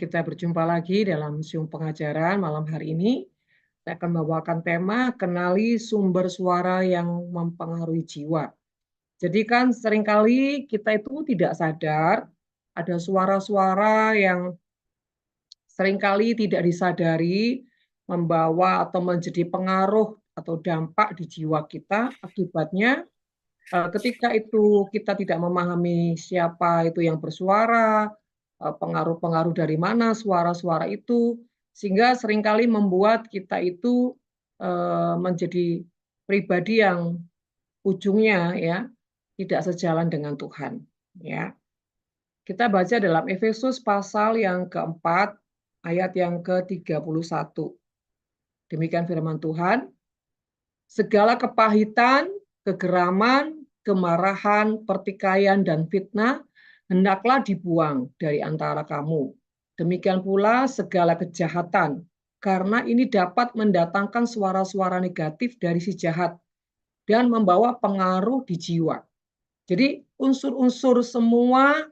Kita berjumpa lagi dalam Zoom pengajaran malam hari ini. Saya akan membawakan tema kenali sumber suara yang mempengaruhi jiwa. Jadi kan seringkali kita itu tidak sadar ada suara-suara yang seringkali tidak disadari membawa atau menjadi pengaruh atau dampak di jiwa kita. Akibatnya ketika itu kita tidak memahami siapa itu yang bersuara, pengaruh-pengaruh dari mana suara-suara itu, sehingga seringkali membuat kita itu menjadi pribadi yang ujungnya ya tidak sejalan dengan Tuhan. Ya, kita baca dalam Efesus pasal yang keempat ayat yang ke-31. Demikian firman Tuhan. Segala kepahitan, kegeraman, kemarahan, pertikaian, dan fitnah hendaklah dibuang dari antara kamu. Demikian pula segala kejahatan, karena ini dapat mendatangkan suara-suara negatif dari si jahat dan membawa pengaruh di jiwa. Jadi unsur-unsur semua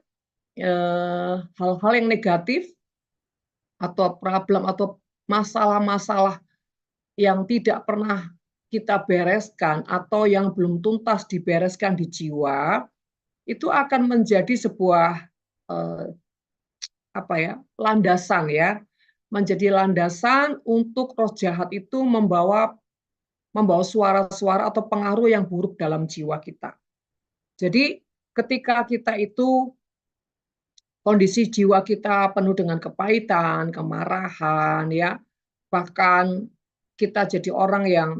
hal-hal yang negatif atau problem atau masalah-masalah yang tidak pernah kita bereskan atau yang belum tuntas dibereskan di jiwa, itu akan menjadi sebuah landasan ya, menjadi landasan untuk roh jahat itu membawa suara-suara atau pengaruh yang buruk dalam jiwa kita. Jadi ketika kita itu kondisi jiwa kita penuh dengan kepahitan, kemarahan ya, bahkan kita jadi orang yang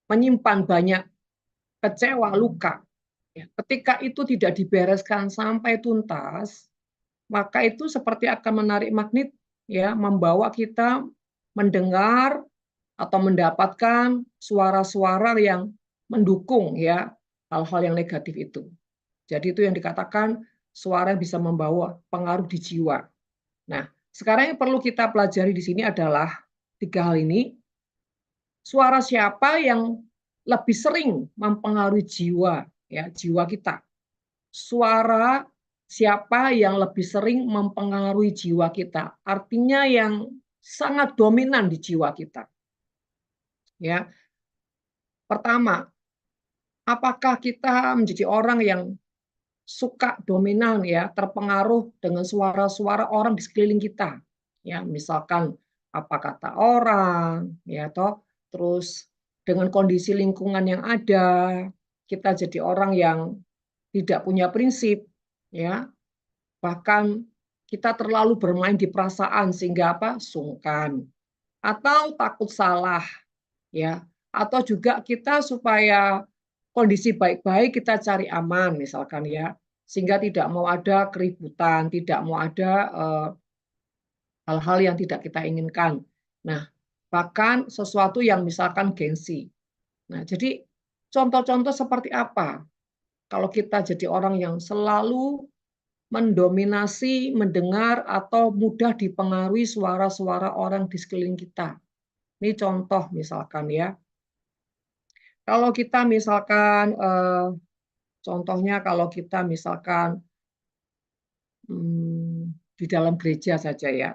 menyimpan banyak kecewa, luka. Ya, ketika itu tidak dibereskan sampai tuntas, maka itu seperti akan menarik magnet, ya, membawa kita mendengar atau mendapatkan suara-suara yang mendukung ya hal-hal yang negatif itu. Jadi itu yang dikatakan suara yang bisa membawa pengaruh di jiwa. Nah, sekarang yang perlu kita pelajari di sini adalah tiga hal ini. Suara siapa yang lebih sering mempengaruhi jiwa, ya, jiwa kita. Suara siapa yang lebih sering mempengaruhi jiwa kita. Artinya yang sangat dominan di jiwa kita. Ya. Pertama, apakah kita menjadi orang yang suka dominan ya, terpengaruh dengan suara-suara orang di sekeliling kita. Ya, misalkan apa kata orang, ya toh, terus dengan kondisi lingkungan yang ada, kita jadi orang yang tidak punya prinsip, ya. Bahkan kita terlalu bermain di perasaan sehingga apa? Sungkan atau takut salah, ya. Atau juga kita supaya kondisi baik-baik kita cari aman misalkan ya, sehingga tidak mau ada keributan, tidak mau ada hal-hal yang tidak kita inginkan. Nah, bahkan sesuatu yang misalkan gengsi. Nah, jadi contoh-contoh seperti apa kalau kita jadi orang yang selalu mendominasi, mendengar atau mudah dipengaruhi suara-suara orang di sekeliling kita. Ini contoh misalkan ya. Kalau kita misalkan contohnya kalau kita misalkan di dalam gereja saja ya.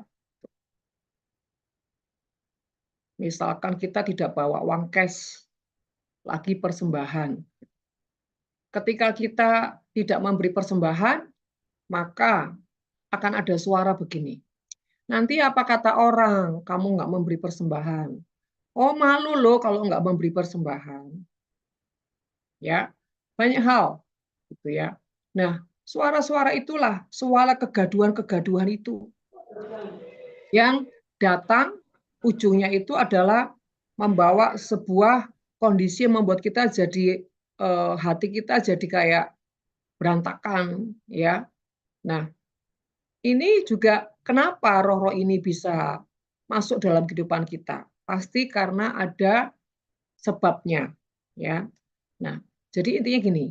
Misalkan kita tidak bawa uang cash, lagi persembahan. Ketika kita tidak memberi persembahan, maka akan ada suara begini. Nanti apa kata orang, kamu nggak memberi persembahan. Oh malu loh kalau nggak memberi persembahan. Ya, banyak hal. Gitu ya. Nah, suara-suara itulah, suara kegaduhan-kegaduhan itu yang datang ujungnya itu adalah membawa sebuah kondisi yang membuat kita jadi hati kita jadi kayak berantakan ya. Nah, ini juga kenapa roh-roh ini bisa masuk dalam kehidupan kita? Pasti karena ada sebabnya ya. Nah, jadi intinya gini,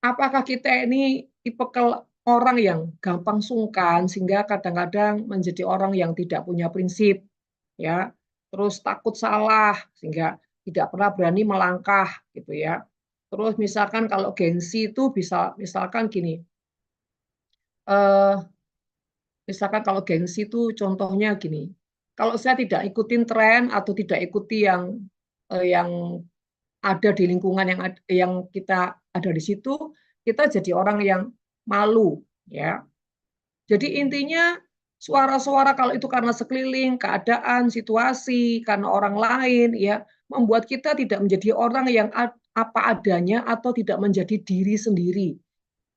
apakah kita ini tipikal orang yang gampang sungkan sehingga kadang-kadang menjadi orang yang tidak punya prinsip, ya, terus takut salah sehingga tidak pernah berani melangkah gitu ya. Terus misalkan kalau gengsi itu bisa misalkan gini, Misalkan kalau gengsi itu contohnya gini, kalau saya tidak ikutin tren atau tidak ikuti yang ada di lingkungan yang kita ada di situ, kita jadi orang yang malu, ya. Jadi intinya suara-suara kalau itu karena sekeliling, keadaan, situasi, karena orang lain, ya, membuat kita tidak menjadi orang yang apa adanya atau tidak menjadi diri sendiri.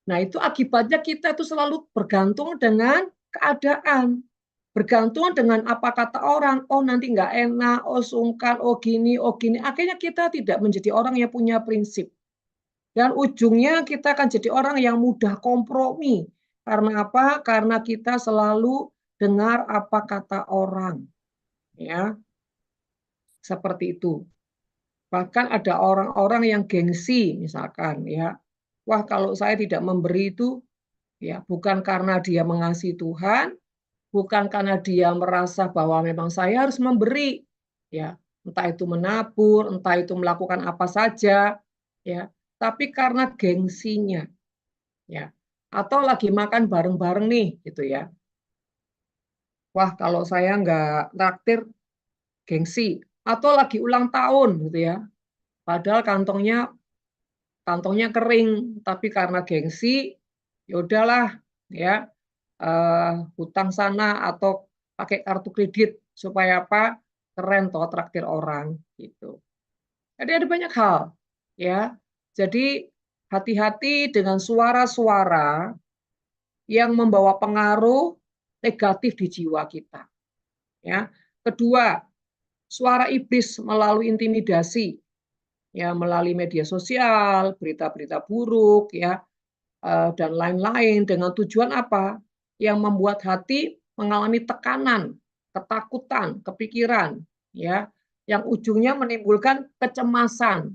Nah, itu akibatnya kita itu selalu bergantung dengan keadaan, bergantung dengan apa kata orang, "Oh, nanti nggak enak, oh sungkan, oh gini, oh gini." Akhirnya kita tidak menjadi orang yang punya prinsip. Dan ujungnya kita akan jadi orang yang mudah kompromi. Karena apa? Karena kita selalu dengar apa kata orang, ya, seperti itu. Bahkan ada orang-orang yang gengsi misalkan, ya. Wah, kalau saya tidak memberi itu, ya, bukan karena dia mengasihi Tuhan, bukan karena dia merasa bahwa memang saya harus memberi, ya, entah itu menabur, entah itu melakukan apa saja, ya, tapi karena gengsinya, ya. Atau lagi makan bareng-bareng nih, gitu ya. Wah, kalau saya nggak traktir, gengsi. Atau lagi ulang tahun, gitu ya. Padahal kantongnya kantongnya kering, tapi karena gengsi, ya udahlah, ya, hutang sana atau pakai kartu kredit supaya apa, keren toh traktir orang, gitu. Jadi ada banyak hal, ya. Jadi hati-hati dengan suara-suara yang membawa pengaruh negatif di jiwa kita, ya. Kedua, suara iblis melalui intimidasi, ya, melalui media sosial, berita-berita buruk, ya, dan lain-lain dengan tujuan apa? Yang membuat hati mengalami tekanan, ketakutan, kepikiran, ya, yang ujungnya menimbulkan kecemasan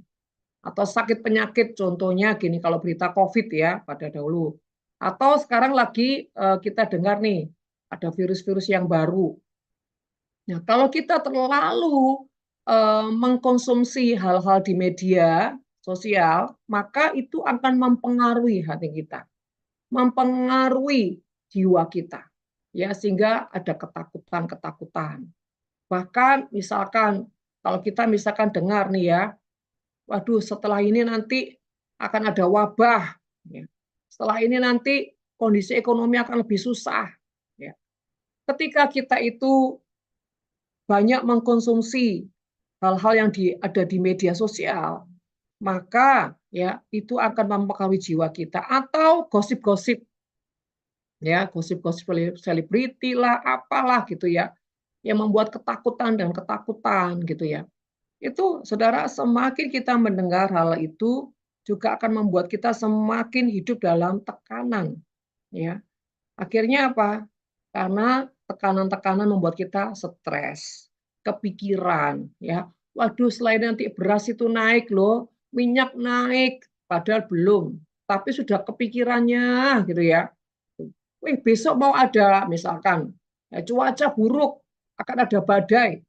atau sakit penyakit. Contohnya gini, kalau berita COVID ya pada dahulu, atau sekarang lagi kita dengar nih ada virus-virus yang baru. Nah, kalau kita terlalu mengkonsumsi hal-hal di media sosial, maka itu akan mempengaruhi hati kita, mempengaruhi jiwa kita, ya, sehingga ada ketakutan-ketakutan. Bahkan misalkan kalau kita misalkan dengar nih ya, waduh setelah ini nanti akan ada wabah, ya. Setelah ini nanti kondisi ekonomi akan lebih susah, ya. Ketika kita itu banyak mengkonsumsi hal-hal yang ada di media sosial, maka ya itu akan mempengaruhi jiwa kita atau gosip-gosip, ya, gosip-gosip selebriti lah, apalah gitu ya, yang membuat ketakutan dan ketakutan gitu ya. Itu Saudara, semakin kita mendengar hal itu juga akan membuat kita semakin hidup dalam tekanan, ya. Akhirnya apa? Karena tekanan-tekanan membuat kita stres, kepikiran, ya. Waduh, selain nanti beras itu naik loh, minyak naik, padahal belum, tapi sudah kepikirannya gitu ya. Wih, besok mau ada misalkan cuaca buruk, akan ada badai.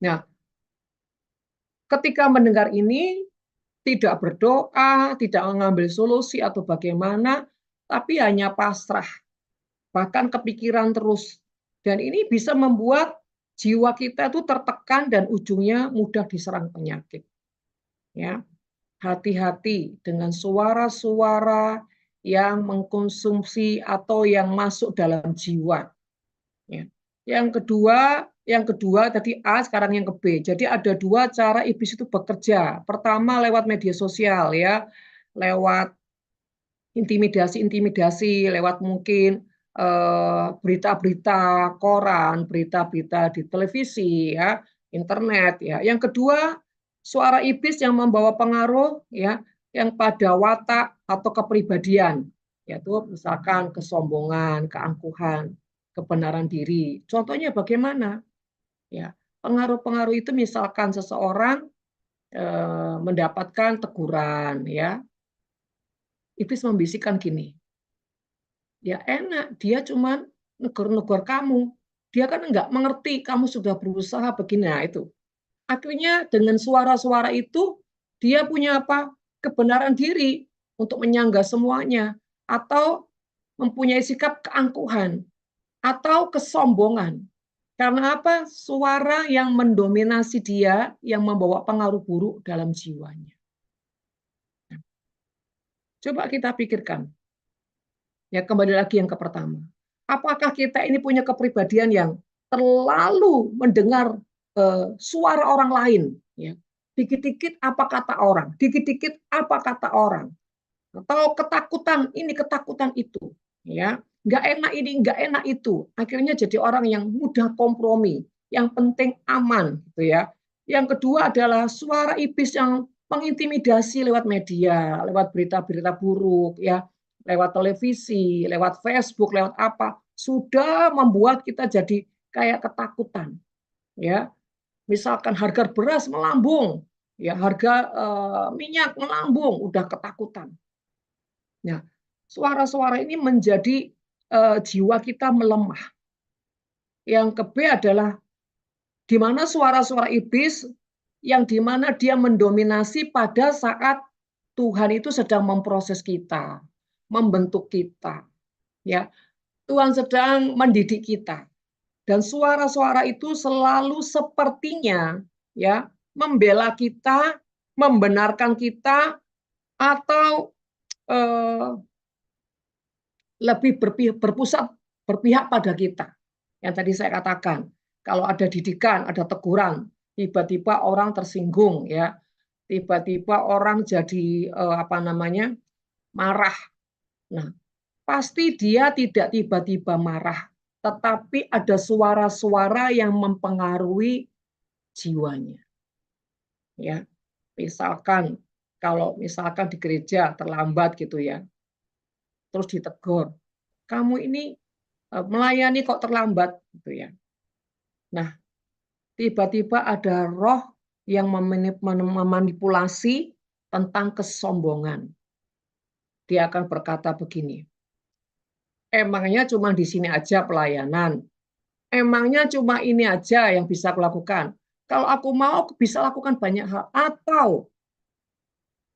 Nah, ketika mendengar ini tidak berdoa, tidak mengambil solusi atau bagaimana, tapi hanya pasrah, bahkan kepikiran terus. Dan ini bisa membuat jiwa kita itu tertekan dan ujungnya mudah diserang penyakit. Ya, hati-hati dengan suara-suara yang mengkonsumsi atau yang masuk dalam jiwa. Ya. Yang kedua tadi A, sekarang yang ke B. Jadi ada dua cara iblis itu bekerja. Pertama lewat media sosial ya, lewat intimidasi-intimidasi, lewat mungkin berita-berita koran, berita-berita di televisi ya, internet ya. Yang kedua, suara iblis yang membawa pengaruh ya, yang pada watak atau kepribadian, yaitu misalkan kesombongan, keangkuhan, kebenaran diri. Contohnya bagaimana? Ya, pengaruh-pengaruh itu misalkan seseorang mendapatkan teguran ya, iblis membisikkan gini, ya enak, dia cuman negur-negur kamu. Dia kan enggak mengerti kamu sudah berusaha begini. Nah, itu. Akhirnya dengan suara-suara itu dia punya apa? Kebenaran diri untuk menyanggah semuanya atau mempunyai sikap keangkuhan atau kesombongan. Karena apa? Suara yang mendominasi dia, yang membawa pengaruh buruk dalam jiwanya. Coba kita pikirkan. Ya, kembali lagi yang ke pertama. Apakah kita ini punya kepribadian yang terlalu mendengar suara orang lain, ya. Dikit-dikit apa kata orang, dikit-dikit apa kata orang, atau ketakutan ini, ketakutan itu, ya. Nggak enak ini, nggak enak itu. Akhirnya jadi orang yang mudah kompromi, yang penting aman, gitu ya. Yang kedua adalah suara iblis yang mengintimidasi lewat media, lewat berita-berita buruk, ya, lewat televisi, lewat Facebook, lewat apa, sudah membuat kita jadi kayak ketakutan, ya. Misalkan harga beras melambung, ya, harga minyak melambung, udah ketakutan. Nah, suara-suara ini menjadi jiwa kita melemah. Yang ke B adalah di mana suara-suara iblis yang di mana dia mendominasi pada saat Tuhan itu sedang memproses kita, membentuk kita, ya. Tuhan sedang mendidik kita. Dan suara-suara itu selalu sepertinya, ya, membela kita, membenarkan kita, atau eh, lebih berpihak pada kita. Yang tadi saya katakan, kalau ada didikan, ada teguran, tiba-tiba orang tersinggung, ya, tiba-tiba orang jadi apa namanya, marah. Nah, pasti dia tidak tiba-tiba marah, tetapi ada suara-suara yang mempengaruhi jiwanya. Ya, misalkan kalau misalkan di gereja terlambat gitu ya, terus ditegur, kamu ini melayani kok terlambat gitu ya. Nah, tiba-tiba ada roh yang memanipulasi tentang kesombongan. Dia akan berkata begini, emangnya cuma di sini aja pelayanan, emangnya cuma ini aja yang bisa aku lakukan. Kalau aku mau bisa lakukan banyak hal. Atau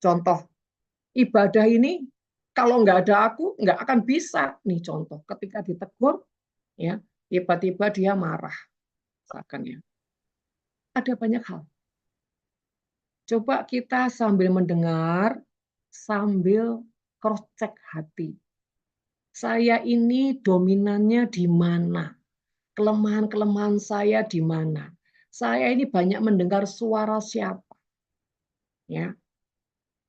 contoh ibadah ini kalau nggak ada aku nggak akan bisa. Nih contoh ketika ditegur, ya, tiba-tiba dia marah, misalkan ya. Ada banyak hal. Coba kita sambil mendengar, sambil cross check hati. Saya ini dominannya di mana? Kelemahan-kelemahan saya di mana? Saya ini banyak mendengar suara siapa? Ya.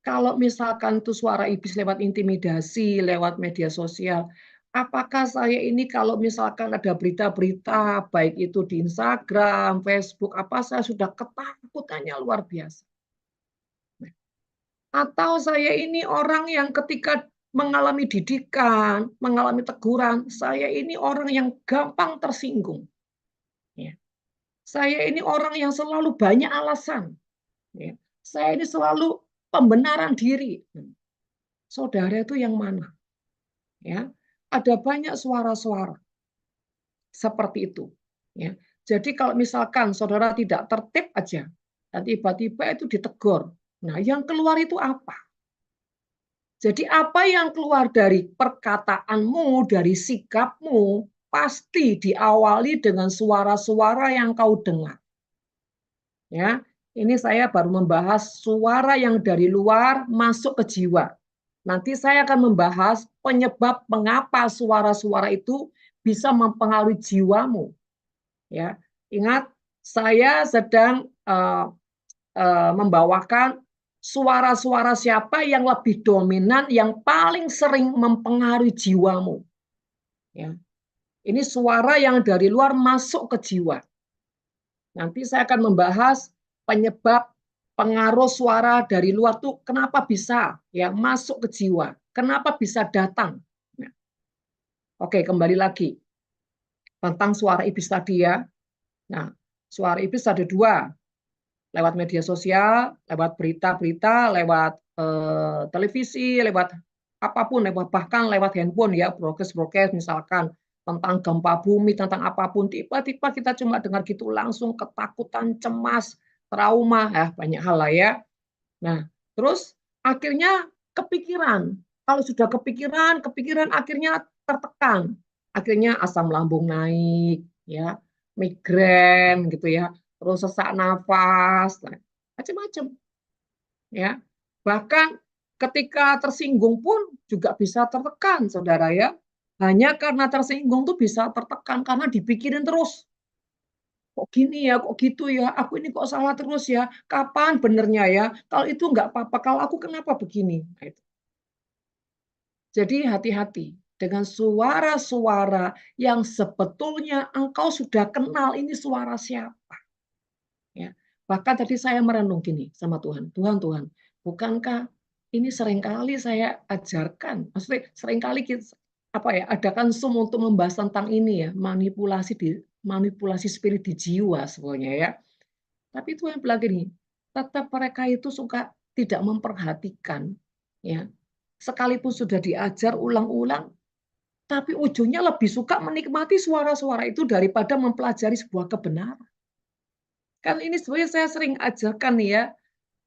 Kalau misalkan itu suara iblis lewat intimidasi, lewat media sosial, apakah saya ini kalau misalkan ada berita-berita, baik itu di Instagram, Facebook, apa saya sudah ketakutannya luar biasa. Atau saya ini orang yang ketika mengalami didikan, mengalami teguran, saya ini orang yang gampang tersinggung. Ya. Saya ini orang yang selalu banyak alasan. Ya. Saya ini selalu pembenaran diri. Saudara itu yang mana? Ya, ada banyak suara-suara seperti itu. Ya. Jadi kalau misalkan saudara tidak tertib aja, dan tiba-tiba itu ditegur. Nah, yang keluar itu apa? Jadi apa yang keluar dari perkataanmu, dari sikapmu, pasti diawali dengan suara-suara yang kau dengar. Ya, ini saya baru membahas suara yang dari luar masuk ke jiwa. Nanti saya akan membahas penyebab mengapa suara-suara itu bisa mempengaruhi jiwamu. Ya, ingat saya sedang membawakan suara-suara siapa yang lebih dominan, yang paling sering mempengaruhi jiwamu. Ya, ini suara yang dari luar masuk ke jiwa. Nanti saya akan membahas penyebab pengaruh suara dari luar tuh kenapa bisa ya masuk ke jiwa, kenapa bisa datang. Nah, oke, kembali lagi tentang suara iblis tadi ya. Nah, suara iblis ada dua, lewat media sosial, lewat berita-berita, lewat televisi, lewat apapun, lewat bahkan lewat handphone ya, broadcast misalkan tentang gempa bumi, tentang apapun, tiba-tiba kita cuma dengar gitu langsung ketakutan, cemas, trauma, ya banyak hal lah ya. Nah, terus akhirnya kepikiran. Kalau sudah kepikiran akhirnya tertekan. Akhirnya asam lambung naik, ya, migrain gitu ya, terus sesak nafas, macam-macam ya. Bahkan ketika tersinggung pun juga bisa tertekan, Saudara ya. Hanya karena tersinggung tuh bisa tertekan karena dipikirin terus. Kok gini ya, kok gitu ya, aku ini kok salah terus ya, kapan benernya ya, kalau itu nggak apa-apa, kalau aku kenapa begini? Nah, itu. Jadi hati-hati dengan suara-suara yang sebetulnya engkau sudah kenal ini suara siapa. Ya. Bahkan tadi saya merenung gini sama Tuhan, Tuhan, Tuhan, bukankah ini seringkali saya ajarkan, maksudnya seringkali kita, apa ya, adakan Zoom untuk membahas tentang ini ya, manipulasi spirit di jiwa sebenarnya ya. Tapi Tuhan bilang gini, tetap mereka itu suka tidak memperhatikan, ya. Sekalipun sudah diajar ulang-ulang, tapi ujungnya lebih suka menikmati suara-suara itu daripada mempelajari sebuah kebenaran. Kan ini sebenarnya saya sering ajarkan nih ya,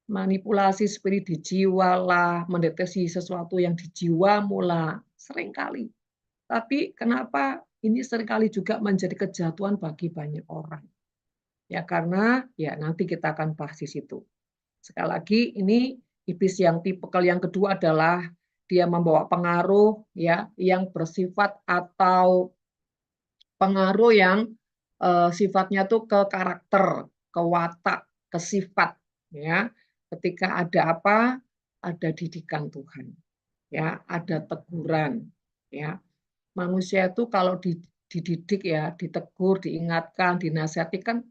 manipulasi spirit di jiwa lah, mendeteksi sesuatu yang di jiwamu lah, seringkali. Tapi kenapa ini seringkali juga menjadi kejatuhan bagi banyak orang? Ya karena ya nanti kita akan bahas di situ. Sekali lagi ini iblis yang tipikal yang kedua adalah dia membawa pengaruh ya yang bersifat atau pengaruh yang sifatnya tuh ke karakter, ke watak, ke sifat ya. Ketika ada apa? Ada didikan Tuhan. Ya, ada teguran ya. Manusia itu kalau dididik ya, ditegur, diingatkan, dinasihati kan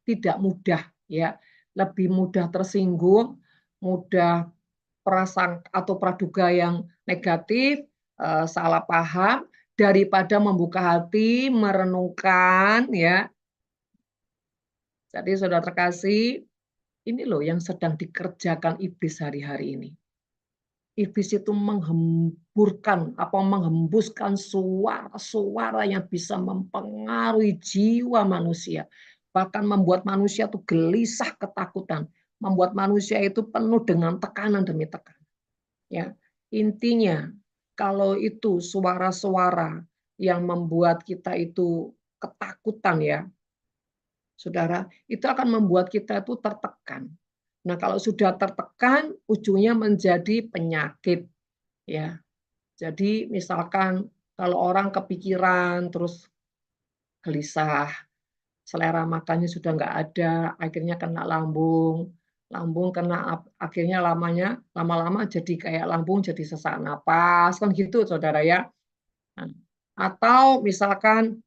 tidak mudah ya. Lebih mudah tersinggung, mudah prasangka atau praduga yang negatif, salah paham, daripada membuka hati, merenungkan ya. Jadi Saudara terkasih, ini loh yang sedang dikerjakan iblis hari-hari ini. Iblis itu menghembuskan suara-suara yang bisa mempengaruhi jiwa manusia, bahkan membuat manusia itu gelisah ketakutan, membuat manusia itu penuh dengan tekanan demi tekanan. Ya, intinya kalau itu suara-suara yang membuat kita itu ketakutan ya, Saudara, itu akan membuat kita itu tertekan. Nah, kalau sudah tertekan, ujungnya menjadi penyakit ya. Jadi misalkan kalau orang kepikiran terus gelisah, selera makannya sudah nggak ada, akhirnya kena lambung, lambung kena akhirnya lama-lama jadi kayak lambung jadi sesak napas kan gitu Saudara ya. Nah, atau misalkan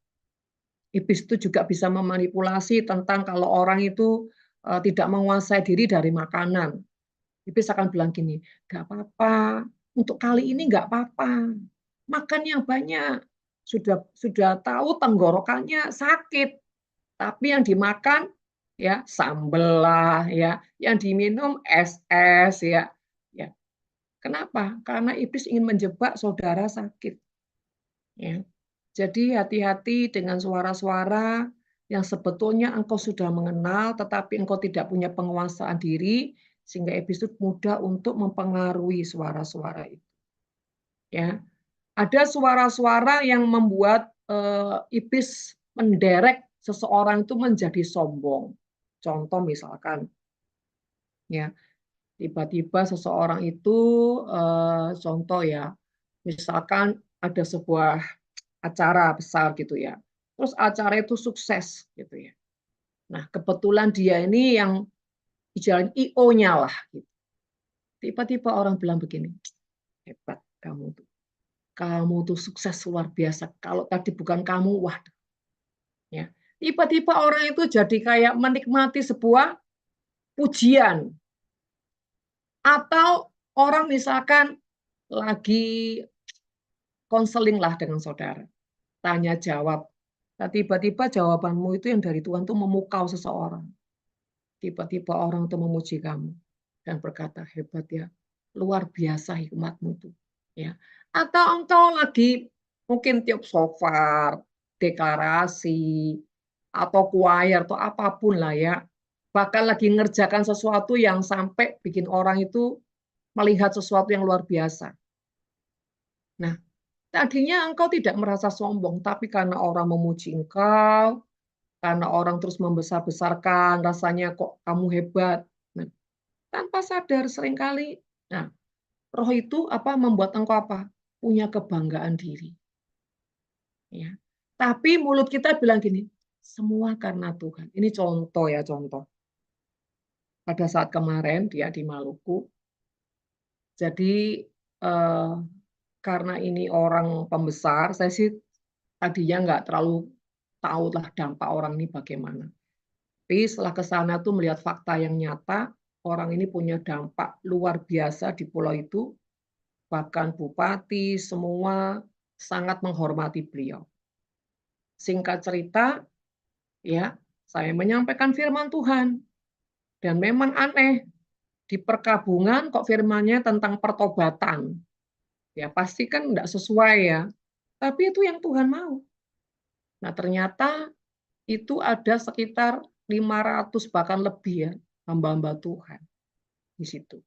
iblis itu juga bisa memanipulasi tentang kalau orang itu tidak menguasai diri dari makanan. Iblis akan bilang gini, nggak apa-apa, untuk kali ini nggak apa-apa, makan yang banyak. Sudah tahu tenggorokannya sakit, tapi yang dimakan ya sambel lah ya, yang diminum es-es ya. Ya. Kenapa? Karena iblis ingin menjebak saudara sakit. Ya. Jadi hati-hati dengan suara-suara yang sebetulnya engkau sudah mengenal, tetapi engkau tidak punya penguasaan diri, sehingga iblis itu mudah untuk mempengaruhi suara-suara itu. Ya, ada suara-suara yang membuat iblis menderek seseorang itu menjadi sombong. Contoh misalkan, ya tiba-tiba seseorang itu, contoh ya, misalkan ada sebuah acara besar gitu ya. Terus acara itu sukses gitu ya. Nah, kebetulan dia ini yang jalan IO-nya lah gitu. Tiba-tiba orang bilang begini, hebat kamu tuh. Kamu tuh sukses luar biasa. Kalau tadi bukan kamu, wah. Ya. Tiba-tiba orang itu jadi kayak menikmati sebuah pujian. Atau orang misalkan lagi konseling lah dengan saudara. Tanya jawab. Nah, tiba-tiba jawabanmu itu yang dari Tuhan tuh memukau seseorang. Tiba-tiba orang itu memuji kamu dan berkata, hebat ya, luar biasa hikmatmu itu. Ya. Atau engkau lagi mungkin tiup shofar, deklarasi, atau choir, atau apapun lah ya. Bahkan lagi ngerjakan sesuatu yang sampai bikin orang itu melihat sesuatu yang luar biasa. Nah, Tadinya engkau tidak merasa sombong, tapi karena orang memuji engkau, karena orang terus membesar-besarkan, rasanya kok kamu hebat. Nah, tanpa sadar seringkali, nah, roh itu membuat engkau punya kebanggaan diri. Ya. Tapi mulut kita bilang gini, semua karena Tuhan. Ini contoh ya, contoh. Pada saat kemarin dia di Maluku, jadi karena ini orang pembesar, saya sih tadinya nggak terlalu tahu lah dampak orang ini bagaimana. Tapi setelah ke sana tuh melihat fakta yang nyata, orang ini punya dampak luar biasa di pulau itu, bahkan bupati semua sangat menghormati beliau. Singkat cerita, ya, saya menyampaikan firman Tuhan dan memang aneh di perkabungan kok firmannya tentang pertobatan. Ya pasti kan enggak sesuai ya. Tapi itu yang Tuhan mau. Nah, ternyata itu ada sekitar 500 bahkan lebih ya hamba-hamba Tuhan di situ.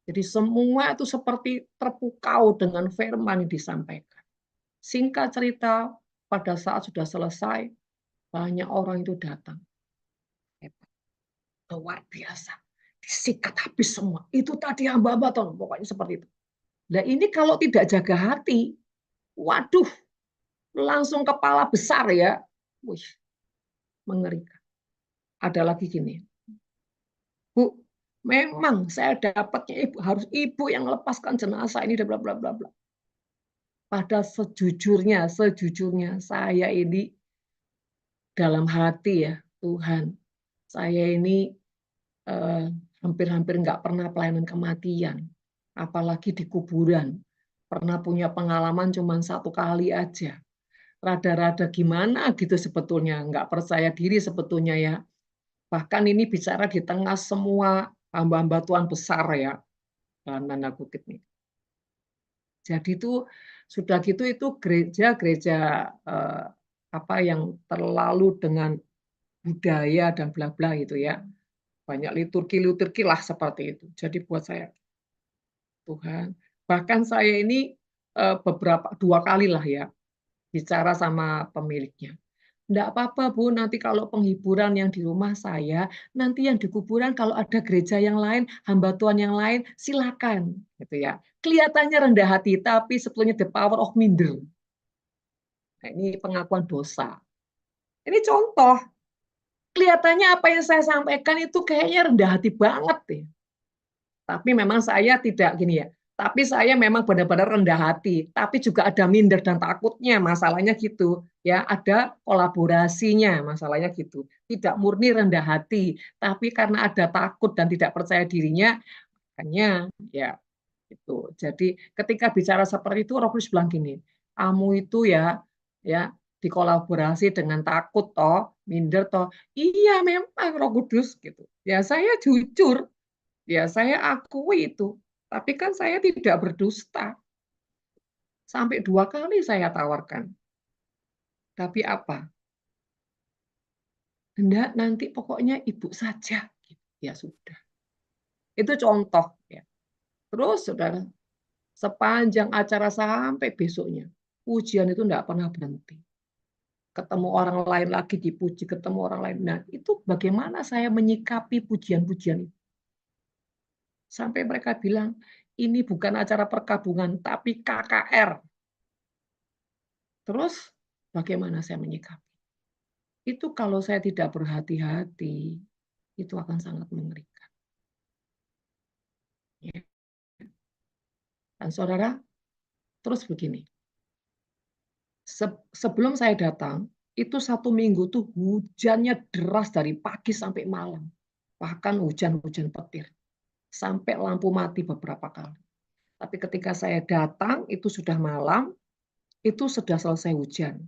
Jadi semua itu seperti terpukau dengan firman yang disampaikan. Singkat cerita, pada saat sudah selesai, banyak orang itu datang. Luar biasa. Disikat habis semua. Itu tadi hamba-hamba, pokoknya seperti itu. Nah ini kalau tidak jaga hati, waduh, langsung kepala besar ya. Wih, mengerikan. Ada lagi gini, Bu, memang saya dapatnya ibu harus ibu yang melepaskan jenazah ini, bla bla bla bla. Pada sejujurnya saya ini dalam hati ya Tuhan, saya ini hampir-hampir nggak pernah pelayanan kematian, apalagi di kuburan. Pernah punya pengalaman cuma 1 kali aja. Rada-rada gimana gitu sebetulnya, nggak percaya diri sebetulnya ya. Bahkan ini bicara di tengah semua hamba-hamba Tuhan besar ya, dalam tanda kutip nih. Jadi itu sudah gitu itu gereja-gereja yang terlalu dengan budaya dan bla bla gitu ya. Banyak liturgi-liturgi lah seperti itu. Jadi buat saya, Tuhan, bahkan saya ini beberapa 2 kali lah ya bicara sama pemiliknya. Enggak apa-apa Bu, nanti kalau penghiburan yang di rumah saya, nanti yang di kuburan kalau ada gereja yang lain, hamba Tuhan yang lain, silakan, gitu ya. Kelihatannya rendah hati, tapi sebetulnya the power of minder. Nah, ini pengakuan dosa. Ini contoh. Kelihatannya apa yang saya sampaikan itu kayaknya rendah hati banget ya. Tapi memang saya tidak gini ya. Tapi saya memang benar-benar rendah hati, tapi juga ada minder dan takutnya, masalahnya gitu. Ya, ada kolaborasinya, masalahnya gitu. Tidak murni rendah hati, tapi karena ada takut dan tidak percaya dirinya, makanya ya itu. Jadi ketika bicara seperti itu Roh Kudus bilang gini, "Kamu itu ya dikolaborasi dengan takut toh, minder toh." Iya memang Roh Kudus gitu. Ya saya jujur. Ya, saya akui itu. Tapi kan saya tidak berdusta. Sampai 2 kali saya tawarkan. Tapi apa? Enggak, nanti pokoknya ibu saja. Ya sudah. Itu contoh. Ya. Terus, saudara, sepanjang acara sampai besoknya, pujian itu enggak pernah berhenti. Ketemu orang lain lagi dipuji, ketemu orang lain. Nah, itu bagaimana saya menyikapi pujian-pujian itu. Sampai mereka bilang, ini bukan acara perkabungan, tapi KKR. Terus bagaimana saya menyikapi? Itu kalau saya tidak berhati-hati, itu akan sangat mengerikan. Ya. Dan saudara, terus begini, sebelum saya datang, itu 1 minggu tuh hujannya deras dari pagi sampai malam. Bahkan hujan-hujan petir. Sampai lampu mati beberapa kali. Tapi ketika saya datang, itu sudah malam, itu sudah selesai hujan.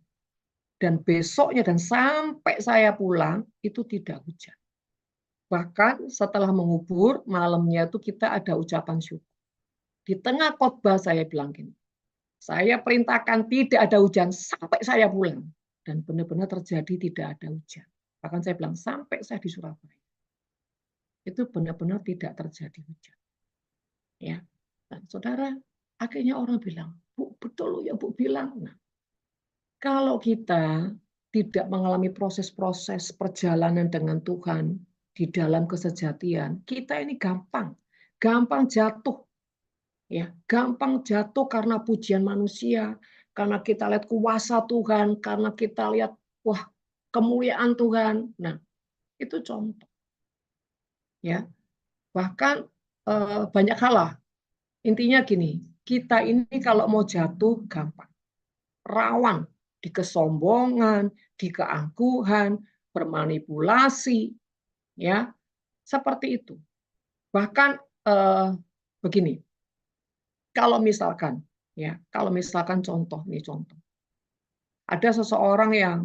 Dan besoknya dan sampai saya pulang, itu tidak hujan. Bahkan setelah mengubur, malamnya itu kita ada ucapan syukur. Di tengah khotbah saya bilang gini, saya perintahkan tidak ada hujan sampai saya pulang. Dan benar-benar terjadi tidak ada hujan. Bahkan saya bilang sampai saya di Surabaya. Itu benar-benar tidak terjadi hujan. Ya. Dan saudara, akhirnya orang bilang, Bu, betul yang Bu bilang. Nah, kalau kita tidak mengalami proses-proses perjalanan dengan Tuhan di dalam kesejatian, kita ini gampang jatuh, ya, gampang jatuh karena pujian manusia, karena kita lihat kuasa Tuhan, karena kita lihat wah kemuliaan Tuhan. Nah, itu contoh, ya. Bahkan banyak hal lah. Intinya gini, kita ini kalau mau jatuh gampang, rawan di kesombongan, di keangkuhan, bermanipulasi, ya, seperti itu. Bahkan begini, kalau misalkan contoh nih contoh, ada seseorang yang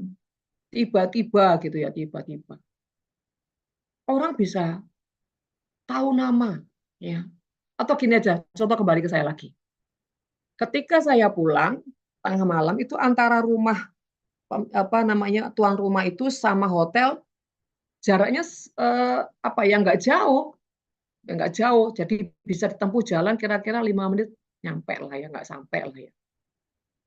tiba-tiba gitu ya, tiba-tiba orang bisa tahu nama, ya. Atau gini aja, contoh kembali ke saya lagi. Ketika saya pulang tengah malam itu antara rumah tuan rumah itu sama hotel jaraknya nggak jauh, jadi bisa ditempuh jalan kira-kira 5 menit nyampe lah ya, nggak sampai lah ya.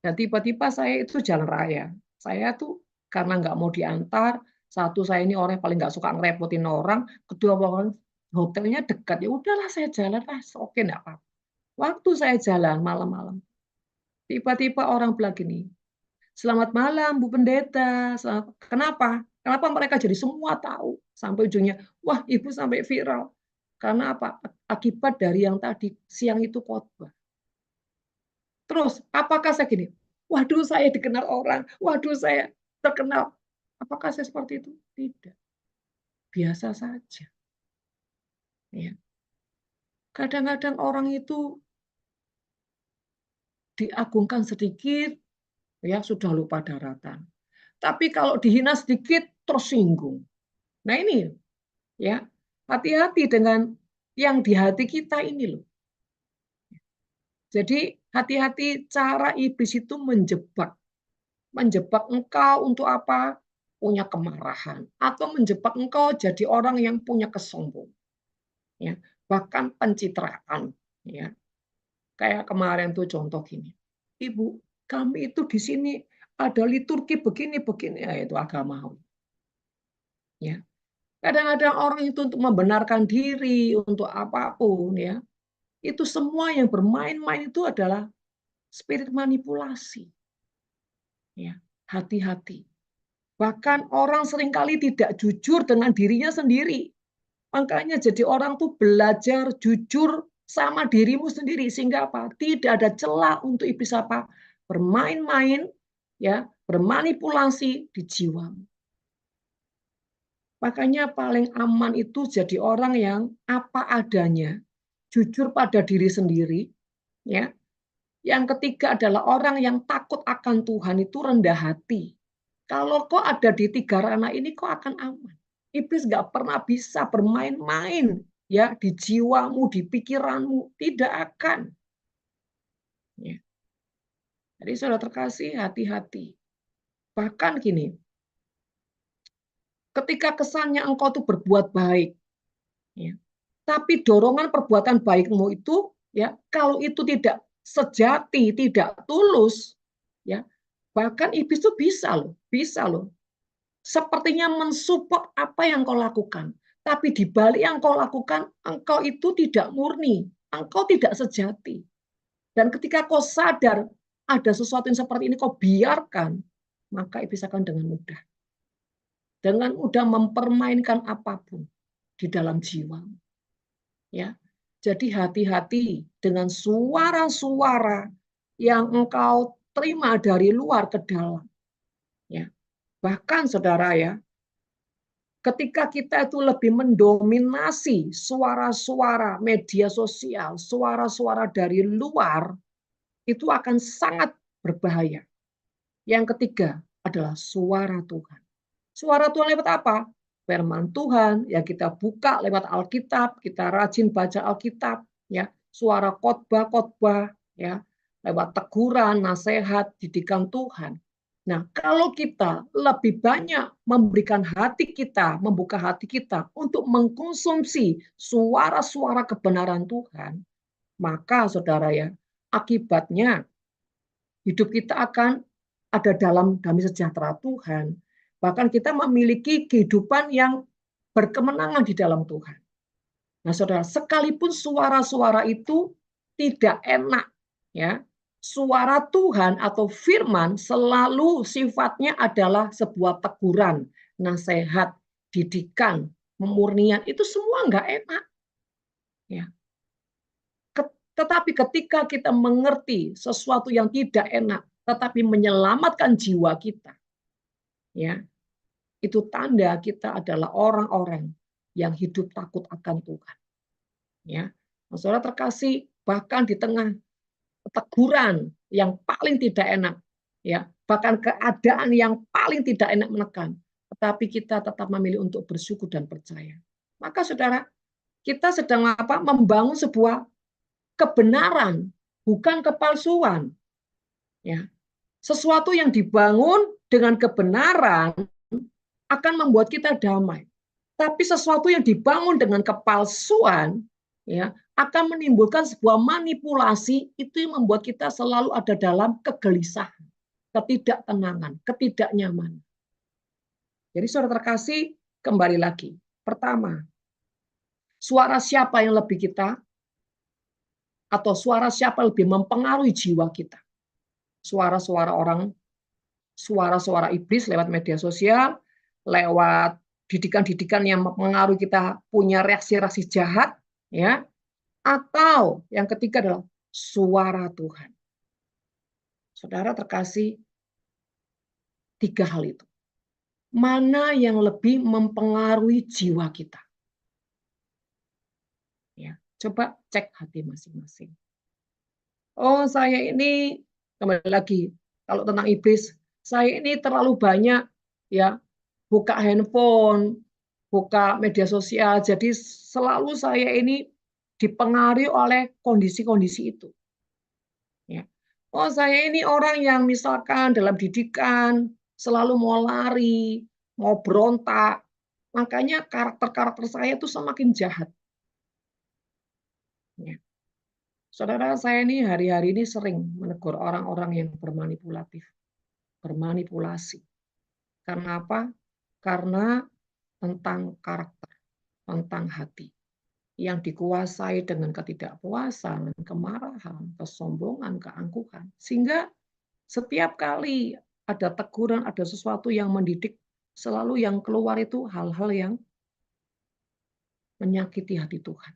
Dan tiba-tiba saya itu jalan raya, saya tuh karena nggak mau diantar, satu saya ini orang yang paling nggak suka ngerepotin orang, kedua orang hotelnya dekat, ya udahlah saya jalan lah, oke nggak apa-apa. Waktu saya jalan malam-malam, tiba-tiba orang bilang gini, "Selamat malam Bu Pendeta." Kenapa? Kenapa mereka jadi semua tahu? Sampai ujungnya, wah Ibu sampai viral. Karena apa? Akibat dari yang tadi siang itu khotbah. Terus, apakah saya gini? Waduh, saya dikenal orang. Waduh, saya terkenal. Apakah saya seperti itu? Tidak. Biasa saja. Ya. Kadang-kadang orang itu diagungkan sedikit, ya sudah lupa daratan. Tapi kalau dihina sedikit, tersinggung. Nah ini, ya, hati-hati dengan yang di hati kita ini loh. Jadi hati-hati cara iblis itu menjebak engkau untuk apa? Punya kemarahan atau menjebak engkau jadi orang yang punya kesombongan, ya, bahkan pencitraan, ya. Kayak kemarin tuh contoh gini, Ibu, kami itu di sini ada liturgi begini-begini, ya, itu agamawi, ya. Kadang-kadang orang itu untuk membenarkan diri, untuk apapun, ya, itu semua yang bermain-main itu adalah spirit manipulasi. Ya, hati-hati. Bahkan orang seringkali tidak jujur dengan dirinya sendiri. Makanya jadi orang tuh belajar jujur sama dirimu sendiri sehingga apa? Tidak ada celah untuk iblis apa? Bermain-main, ya, bermanipulasi di jiwamu. Makanya paling aman itu jadi orang yang apa adanya, jujur pada diri sendiri, ya. Yang ketiga adalah orang yang takut akan Tuhan itu rendah hati. Kalau kau ada di tiga ranah ini, kau akan aman. Iblis nggak pernah bisa bermain-main ya di jiwamu, di pikiranmu, tidak akan. Ya. Jadi saudara terkasih, hati-hati. Bahkan gini, ketika kesannya engkau tuh berbuat baik, ya, tapi dorongan perbuatan baikmu itu, ya, kalau itu tidak sejati, tidak tulus, ya, bahkan iblis itu bisa loh. Sepertinya mensupport apa yang kau lakukan, tapi di balik yang kau lakukan, engkau itu tidak murni, engkau tidak sejati. Dan ketika kau sadar ada sesuatu yang seperti ini, kau biarkan, maka iblis akan dengan mudah mempermainkan apapun di dalam jiwa. Ya, jadi hati-hati dengan suara-suara yang engkau terima dari luar ke dalam. Ya, bahkan saudara ya, ketika kita itu lebih mendominasi suara-suara media sosial, suara-suara dari luar, itu akan sangat berbahaya. Yang ketiga adalah suara Tuhan. Suara Tuhan lewat apa? Firman Tuhan yang kita buka lewat Alkitab, kita rajin baca Alkitab, ya, suara khotbah-khotbah, ya, lewat teguran, nasihat, didikan Tuhan. Nah, kalau kita lebih banyak memberikan hati kita, membuka hati kita untuk mengkonsumsi suara-suara kebenaran Tuhan, maka saudara ya, akibatnya hidup kita akan ada dalam damai sejahtera Tuhan. Bahkan kita memiliki kehidupan yang berkemenangan di dalam Tuhan. Nah, saudara, sekalipun suara-suara itu tidak enak, ya, suara Tuhan atau firman selalu sifatnya adalah sebuah teguran, nasihat, didikan, pemurnian, itu semua nggak enak. Ya. Tetapi ketika kita mengerti sesuatu yang tidak enak, tetapi menyelamatkan jiwa kita, ya, itu tanda kita adalah orang-orang yang hidup takut akan Tuhan. Ya, saudara terkasih, bahkan di tengah teguran yang paling tidak enak, ya, bahkan keadaan yang paling tidak enak menekan, tetapi kita tetap memilih untuk bersyukur dan percaya. Maka saudara, kita sedang membangun sebuah kebenaran, bukan kepalsuan. Ya. Sesuatu yang dibangun dengan kebenaran akan membuat kita damai. Tapi sesuatu yang dibangun dengan kepalsuan, ya, akan menimbulkan sebuah manipulasi, itu yang membuat kita selalu ada dalam kegelisahan, ketidaktenangan, ketidaknyamanan. Jadi saudara terkasih, kembali lagi. Pertama, suara siapa yang lebih kita, atau suara siapa lebih mempengaruhi jiwa kita? Suara-suara orang, suara-suara iblis lewat media sosial, lewat didikan-didikan yang mempengaruhi kita punya reaksi-reaksi jahat, ya, atau yang ketiga adalah suara Tuhan. Saudara terkasih, tiga hal itu. Mana yang lebih mempengaruhi jiwa kita? Ya, coba cek hati masing-masing. Oh, saya ini kembali lagi kalau tentang iblis, saya ini terlalu banyak ya buka handphone, buka media sosial, jadi selalu saya ini dipengaruhi oleh kondisi-kondisi itu. Ya. Oh, saya ini orang yang misalkan dalam didikan selalu mau lari, mau berontak, makanya karakter-karakter saya itu semakin jahat. Ya. Saudara, saya ini hari-hari ini sering menegur orang-orang yang bermanipulatif, bermanipulasi. Karena apa? Karena tentang karakter, tentang hati yang dikuasai dengan ketidakpuasan, kemarahan, kesombongan, keangkuhan. Sehingga setiap kali ada teguran, ada sesuatu yang mendidik, selalu yang keluar itu hal-hal yang menyakiti hati Tuhan.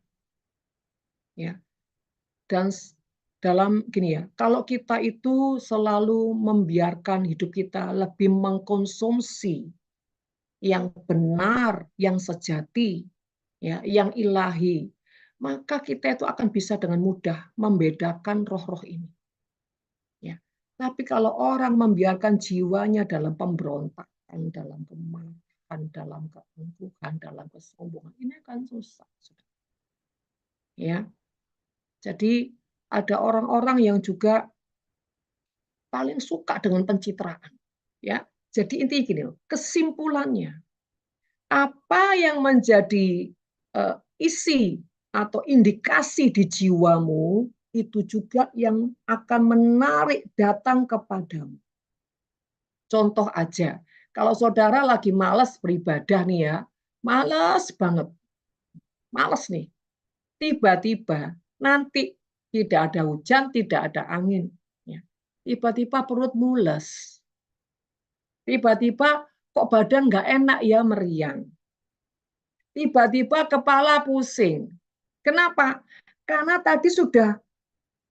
Ya. Dan dalam gini ya, kalau kita itu selalu membiarkan hidup kita lebih mengkonsumsi yang benar, yang sejati, ya, yang ilahi, maka kita itu akan bisa dengan mudah membedakan roh-roh ini. Ya. Tapi kalau orang membiarkan jiwanya dalam pemberontakan, dalam kemarahan, dalam keangkuhan, dalam kesombongan, ini akan susah. Ya. Jadi ada orang-orang yang juga paling suka dengan pencitraan. Ya. Jadi intinya gini loh, kesimpulannya apa yang menjadi isi atau indikasi di jiwamu itu juga yang akan menarik datang kepadamu. Contoh aja, kalau saudara lagi malas beribadah nih ya, malas banget, malas nih, tiba-tiba nanti tidak ada hujan, tidak ada angin, ya. Tiba-tiba perut mules, tiba-tiba kok badan nggak enak ya, meriang, tiba-tiba kepala pusing. Kenapa? Karena tadi sudah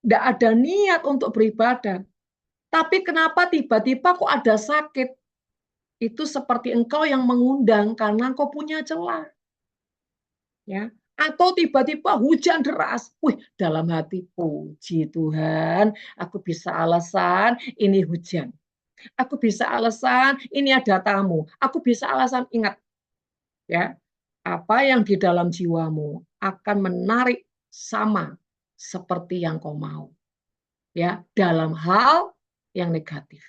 tidak ada niat untuk beribadah. Tapi kenapa tiba-tiba kok ada sakit? Itu seperti engkau yang mengundang karena engkau punya celah. Ya. Atau tiba-tiba hujan deras. Wih, dalam hati, puji Tuhan, aku bisa alasan ini hujan. Aku bisa alasan ini ada tamu. Aku bisa alasan, ingat. Ya, apa yang di dalam jiwamu akan menarik sama seperti yang kau mau. Ya, dalam hal yang negatif.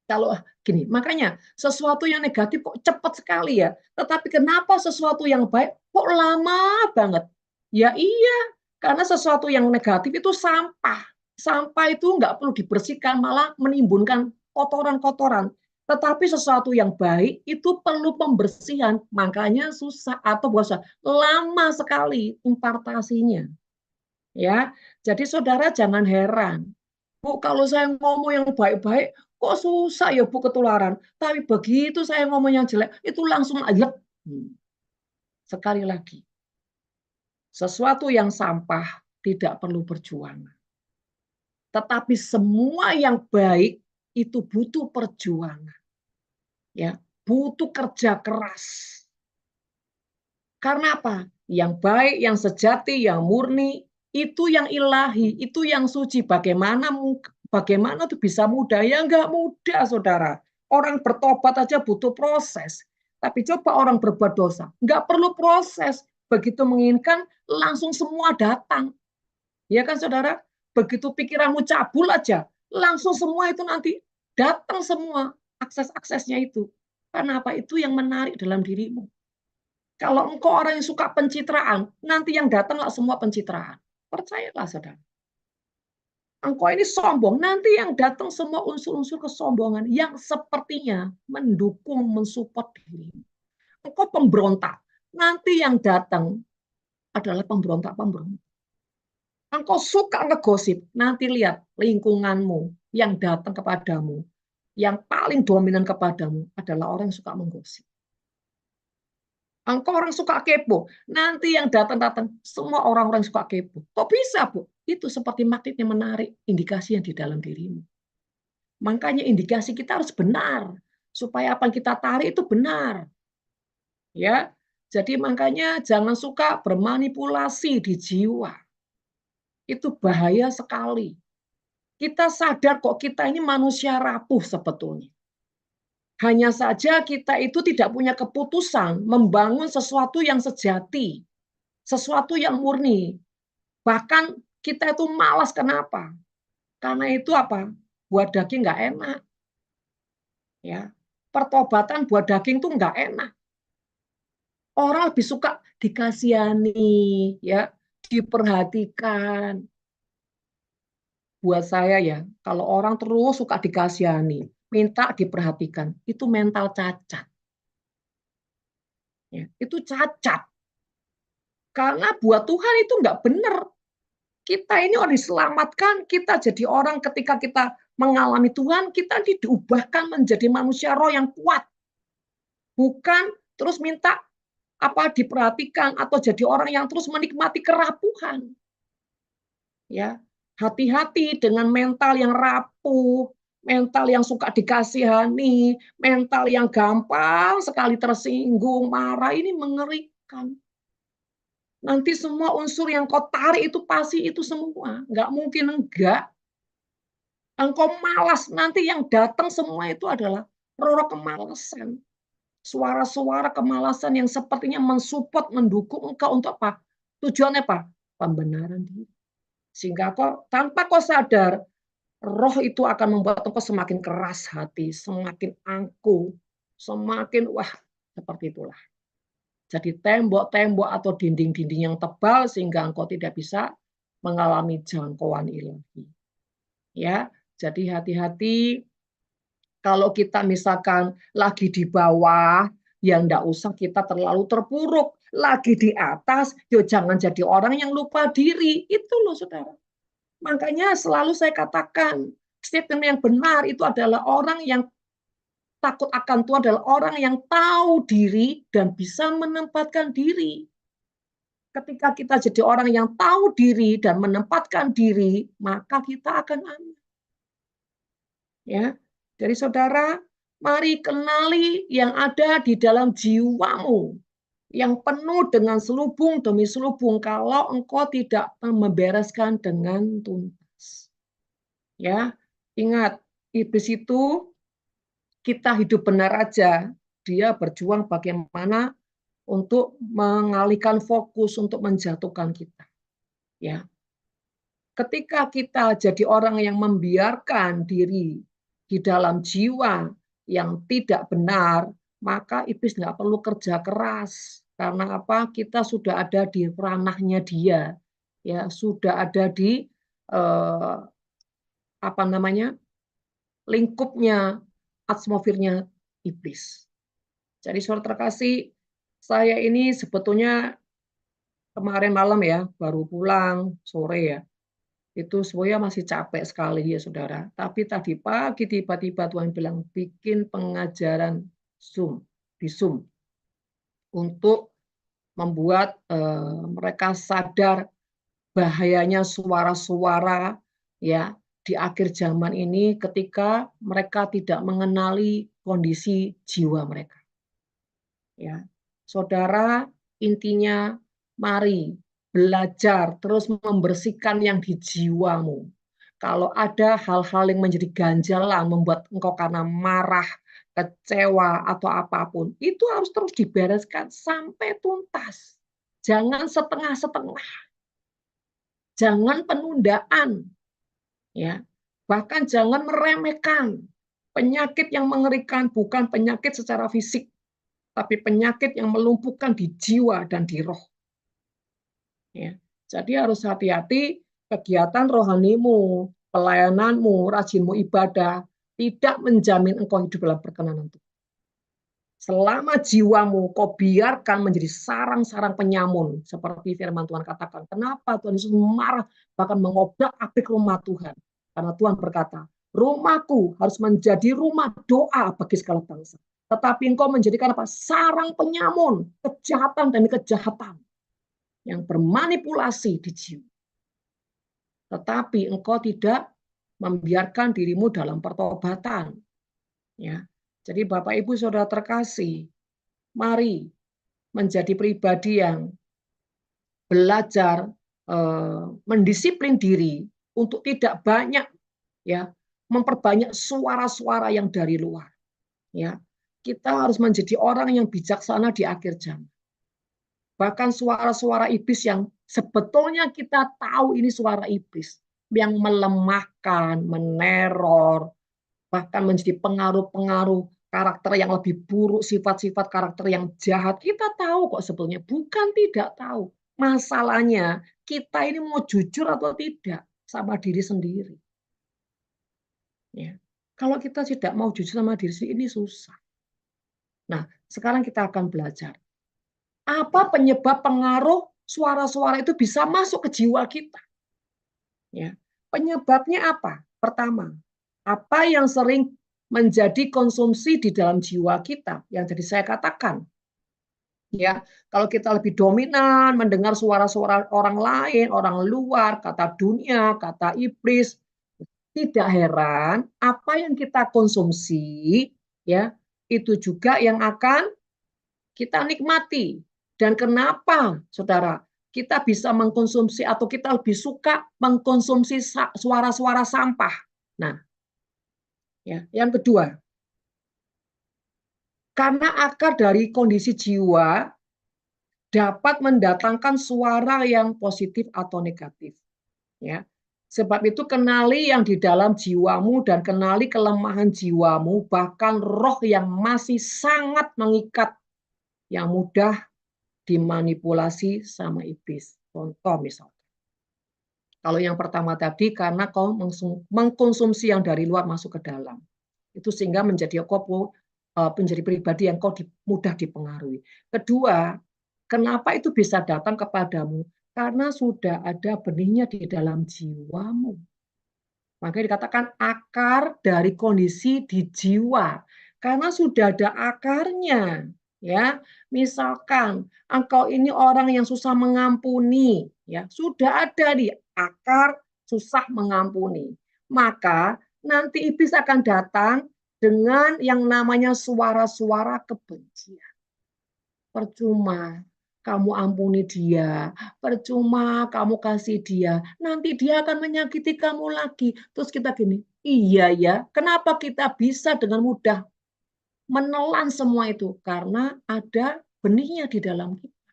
Kalau gini, makanya sesuatu yang negatif kok cepat sekali ya. Tetapi kenapa sesuatu yang baik kok lama banget? Ya iya, karena sesuatu yang negatif itu sampah. Sampah itu nggak perlu dibersihkan, malah menimbulkan kotoran-kotoran. Tetapi sesuatu yang baik itu perlu pembersihan, makanya susah atau bosan, lama sekali impartasinya. Ya, jadi saudara jangan heran, Bu, kalau saya ngomong yang baik-baik, kok susah ya Bu ketularan. Tapi begitu saya ngomong yang jelek, itu langsung aja. Sekali lagi, sesuatu yang sampah tidak perlu perjuangan. Tetapi semua yang baik itu butuh perjuangan. Ya, butuh kerja keras. Karena apa? Yang baik, yang sejati, yang murni, itu yang ilahi, itu yang suci. Bagaimana tuh bisa mudah? Ya enggak mudah, saudara. Orang bertobat aja butuh proses. Tapi coba orang berbuat dosa, enggak perlu proses. Begitu menginginkan, langsung semua datang. Ya kan, saudara? Begitu pikiranmu cabul aja, langsung semua itu nanti datang semua akses-aksesnya itu. Karena apa? Itu yang menarik dalam dirimu. Kalau engkau orang yang suka pencitraan, nanti yang datanglah semua pencitraan. Percayalah, saudara. Engkau ini sombong, nanti yang datang semua unsur-unsur kesombongan yang sepertinya mendukung, mensupport dirimu. Engkau pemberontak, nanti yang datang adalah pemberontak-pemberontak. Engkau suka ngegosip, nanti lihat lingkunganmu yang datang kepadamu, yang paling dominan kepadamu adalah orang yang suka menggosip. Engkau orang suka kepo, nanti yang datang-datang semua orang-orang suka kepo. Kok bisa, Bu? Itu seperti magnetnya menarik indikasi yang di dalam dirimu. Makanya indikasi kita harus benar supaya apa yang kita tarik itu benar. Ya. Jadi makanya jangan suka bermanipulasi di jiwa. Itu bahaya sekali. Kita sadar kok kita ini manusia rapuh sebetulnya. Hanya saja kita itu tidak punya keputusan membangun sesuatu yang sejati, sesuatu yang murni. Bahkan kita itu malas, kenapa? Karena itu apa? Buat daging nggak enak. Ya, pertobatan buat daging tuh nggak enak. Orang lebih suka dikasihani, ya, diperhatikan. Buat saya ya, kalau orang terus suka dikasihani, minta diperhatikan, itu mental cacat. Ya, itu cacat. Karena buat Tuhan itu nggak benar. Kita ini orang diselamatkan, kita jadi orang ketika kita mengalami Tuhan, kita diubahkan menjadi manusia roh yang kuat. Bukan terus minta apa diperhatikan atau jadi orang yang terus menikmati kerapuhan. Ya, hati-hati dengan mental yang rapuh, mental yang suka dikasihani, mental yang gampang sekali tersinggung, marah, ini mengerikan. Nanti semua unsur yang kau tarik itu pasti itu semua. Nggak mungkin enggak. Engkau malas, nanti yang datang semua itu adalah roh kemalasan. Suara-suara kemalasan yang sepertinya mensupport, mendukung engkau untuk apa? Tujuannya apa? Pembenaran diri. Sehingga kau, tanpa kau sadar, roh itu akan membuat engkau semakin keras hati, semakin angkuh, semakin wah, seperti itulah. Jadi tembok-tembok atau dinding-dinding yang tebal sehingga engkau tidak bisa mengalami jangkauan ilahi. Ya, jadi hati-hati kalau kita misalkan lagi di bawah, ya enggak usah kita terlalu terpuruk. Lagi di atas, yo jangan jadi orang yang lupa diri. Itu loh, saudara. Makanya selalu saya katakan, statement yang benar itu adalah orang yang takut akan Tuhan adalah orang yang tahu diri dan bisa menempatkan diri. Ketika kita jadi orang yang tahu diri dan menempatkan diri, maka kita akan aman. Ya, jadi saudara, mari kenali yang ada di dalam jiwamu, yang penuh dengan selubung demi selubung kalau engkau tidak membereskan dengan tuntas. Ya, ingat, iblis itu kita hidup benar aja, dia berjuang bagaimana untuk mengalihkan fokus untuk menjatuhkan kita. Ya. Ketika kita jadi orang yang membiarkan diri di dalam jiwa yang tidak benar, maka iblis nggak perlu kerja keras. Karena apa? Kita sudah ada di ranahnya dia, ya sudah ada di eh, apa namanya, lingkupnya, atmosfernya iblis. Jadi saudara terkasih, saya ini sebetulnya kemarin malam ya, baru pulang sore ya, itu semuanya masih capek sekali ya saudara. Tapi tadi pagi tiba-tiba Tuhan bilang bikin pengajaran Zoom, di Zoom untuk membuat mereka sadar bahayanya suara-suara ya di akhir zaman ini ketika mereka tidak mengenali kondisi jiwa mereka. Ya, saudara, intinya mari belajar terus membersihkan yang di jiwamu. Kalau ada hal-hal yang menjadi ganjalan membuat engkau karena marah, kecewa atau apapun, itu harus terus dibereskan sampai tuntas. Jangan setengah-setengah, jangan penundaan, ya. Bahkan jangan meremehkan. Penyakit yang mengerikan bukan penyakit secara fisik, tapi penyakit yang melumpuhkan di jiwa dan di roh. Ya. Jadi harus hati-hati kegiatan rohanimu, pelayananmu, rajinmu ibadah, tidak menjamin engkau hidup dalam perkenanan Tuhan. Selama jiwamu kau biarkan menjadi sarang-sarang penyamun, seperti firman Tuhan katakan. Kenapa Tuhan Yesus marah, bahkan mengobrak-abrik rumah Tuhan? Karena Tuhan berkata, rumahku harus menjadi rumah doa bagi segala bangsa. Tetapi engkau menjadikan apa? Sarang penyamun, kejahatan demi kejahatan yang bermanipulasi di jiwa. Tetapi engkau tidak membiarkan dirimu dalam pertobatan. Ya. Jadi Bapak Ibu Saudara terkasih, mari menjadi pribadi yang belajar mendisiplin diri untuk tidak banyak ya memperbanyak suara-suara yang dari luar. Ya, kita harus menjadi orang yang bijaksana di akhir zaman. Bahkan suara-suara iblis yang sebetulnya kita tahu ini suara iblis yang melemahkan, meneror, bahkan menjadi pengaruh-pengaruh karakter yang lebih buruk, sifat-sifat karakter yang jahat. Kita tahu kok sebetulnya, bukan tidak tahu. Masalahnya kita ini mau jujur atau tidak sama diri sendiri. Ya. Kalau kita tidak mau jujur sama diri sendiri, ini susah. Nah, sekarang kita akan belajar. Apa penyebab pengaruh suara-suara itu bisa masuk ke jiwa kita? Ya. Penyebabnya apa? Pertama, apa yang sering menjadi konsumsi di dalam jiwa kita yang tadi saya katakan. Ya, kalau kita lebih dominan mendengar suara-suara orang lain, orang luar, kata dunia, kata iblis, tidak heran apa yang kita konsumsi ya, itu juga yang akan kita nikmati. Dan kenapa, Saudara, kita bisa mengkonsumsi atau kita lebih suka mengkonsumsi suara-suara sampah. Nah, ya, yang kedua, karena akar dari kondisi jiwa dapat mendatangkan suara yang positif atau negatif. Ya. Sebab itu kenali yang di dalam jiwamu dan kenali kelemahan jiwamu, bahkan roh yang masih sangat mengikat, yang mudah dimanipulasi sama iblis. Contoh misalnya. Kalau yang pertama tadi karena kau mengkonsumsi yang dari luar masuk ke dalam. Itu sehingga menjadi menjadi pribadi yang kau mudah dipengaruhi. Kedua, kenapa itu bisa datang kepadamu? Karena sudah ada benihnya di dalam jiwamu. Makanya dikatakan akar dari kondisi di jiwa. Karena sudah ada akarnya. Ya, misalkan engkau ini orang yang susah mengampuni, ya, sudah ada di akar susah mengampuni. Maka nanti iblis akan datang dengan yang namanya suara-suara kebencian. Percuma kamu ampuni dia, percuma kamu kasih dia, nanti dia akan menyakiti kamu lagi. Terus kita gini, iya ya, kenapa kita bisa dengan mudah menelan semua itu? Karena ada benihnya di dalam kita.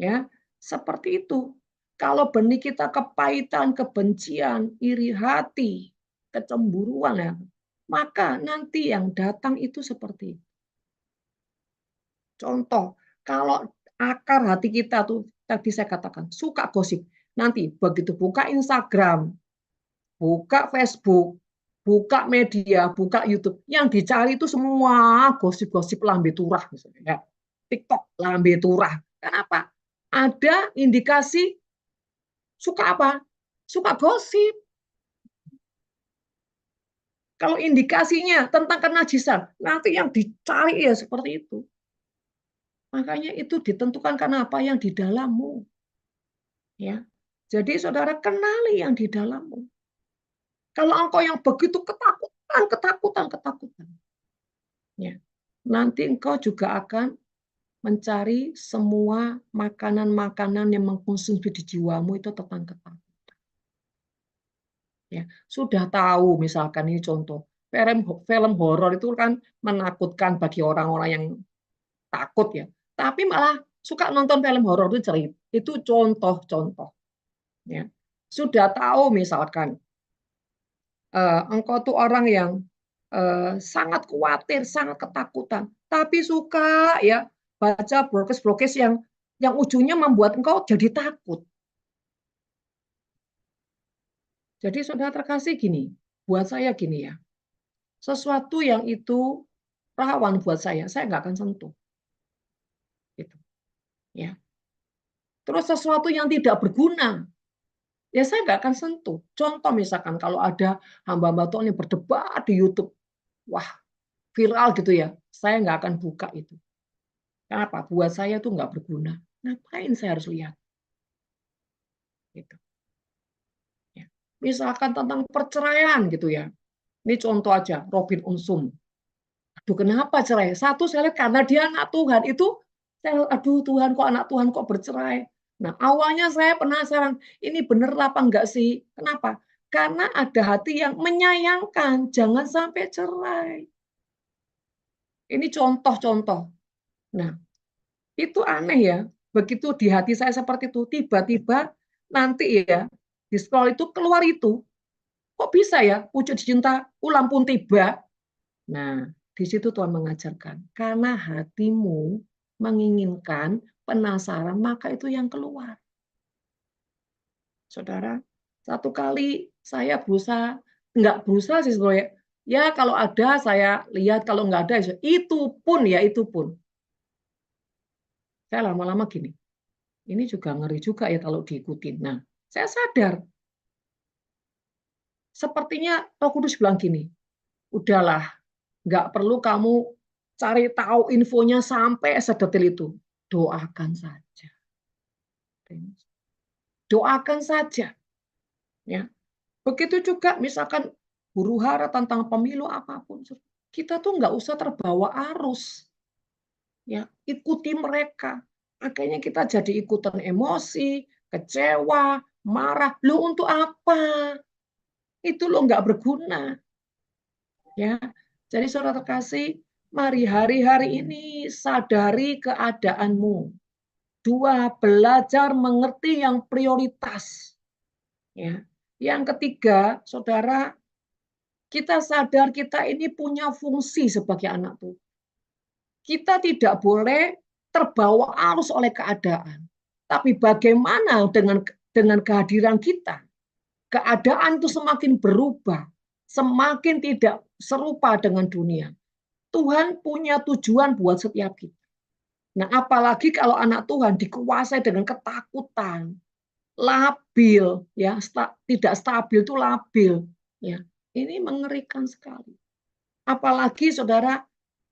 Ya, seperti itu. Kalau benih kita kepahitan, kebencian, iri hati, kecemburuan ya, maka nanti yang datang itu seperti itu. Contoh, kalau akar hati kita tuh tadi saya katakan suka gosip. Nanti begitu buka Instagram, buka Facebook, buka media, buka YouTube, yang dicari itu semua gosip-gosip lambe turah misalnya. Ya. TikTok lambe turah. Kenapa? Ada indikasi suka apa? Suka gosip. Kalau indikasinya tentang kenajisan, nanti yang dicari ya seperti itu. Makanya itu ditentukan karena apa yang di dalammu. Ya. Jadi saudara kenali yang di dalammu. Kalau engkau yang begitu ketakutan, ya, nanti engkau juga akan mencari semua makanan-makanan yang mengkonsumsi di jiwamu itu tentang ketakutan. Ya, sudah tahu misalkan ini contoh film horor itu kan menakutkan bagi orang-orang yang takut ya. Tapi malah suka nonton film horor itu cerita. Itu contoh-contoh. Ya. Sudah tahu misalkan engkau tuh orang yang sangat khawatir, sangat ketakutan, tapi suka ya baca broadcast-broadcast yang ujungnya membuat engkau jadi takut. Jadi saudara terkasih gini, buat saya gini ya, sesuatu yang itu rawan buat saya nggak akan sentuh. Gitu. Ya. Terus sesuatu yang tidak berguna, ya saya nggak akan sentuh. Contoh misalkan kalau ada hamba-hamba Tuhan yang berdebat di YouTube, wah viral gitu ya, saya nggak akan buka itu. Kenapa? Buat saya itu nggak berguna. Ngapain saya harus lihat? Gitu. Ya. Misalkan tentang perceraian gitu ya. Ini contoh aja, Robin Unsum. Aduh, kenapa cerai? Satu saya lihat karena dia anak Tuhan. Itu saya, aduh Tuhan kok anak Tuhan kok bercerai. Nah awalnya saya penasaran, ini bener apa enggak sih? Kenapa? Karena ada hati yang menyayangkan, jangan sampai cerai. Ini contoh-contoh. Nah, itu aneh ya. Begitu di hati saya seperti itu, tiba-tiba nanti ya, di scroll itu keluar itu. Kok bisa ya wujud cinta ulang pun tiba? Nah, di situ Tuhan mengajarkan. Karena hatimu menginginkan, penasaran, maka itu yang keluar. Saudara, satu kali saya berusaha, enggak berusaha sih sebenarnya. Ya kalau ada saya lihat, kalau enggak ada itu pun ya itu pun. Saya lama-lama gini, ini juga ngeri juga ya kalau diikutin. Nah, saya sadar, sepertinya Roh Kudus bilang gini, udahlah, nggak perlu kamu cari tahu infonya sampai sedetil itu. Doakan saja. Doakan saja. Ya. Begitu juga misalkan huru hara tentang pemilu apapun. Kita tuh nggak usah terbawa arus. Ya, ikuti mereka. Akhirnya kita jadi ikutan emosi, kecewa, marah. Lu untuk apa? Itu lo nggak berguna. Ya, jadi saudara terkasih, mari hari-hari ini sadari keadaanmu. Dua, belajar mengerti yang prioritas. Ya. Yang ketiga, saudara, kita sadar kita ini punya fungsi sebagai anak Tuhan. Kita tidak boleh terbawa arus oleh keadaan. Tapi bagaimana dengan kehadiran kita? Keadaan itu semakin berubah, semakin tidak serupa dengan dunia. Tuhan punya tujuan buat setiap kita. Nah, apalagi kalau anak Tuhan dikuasai dengan ketakutan, labil, ya, tidak stabil itu labil, ya. Ini mengerikan sekali. Apalagi saudara,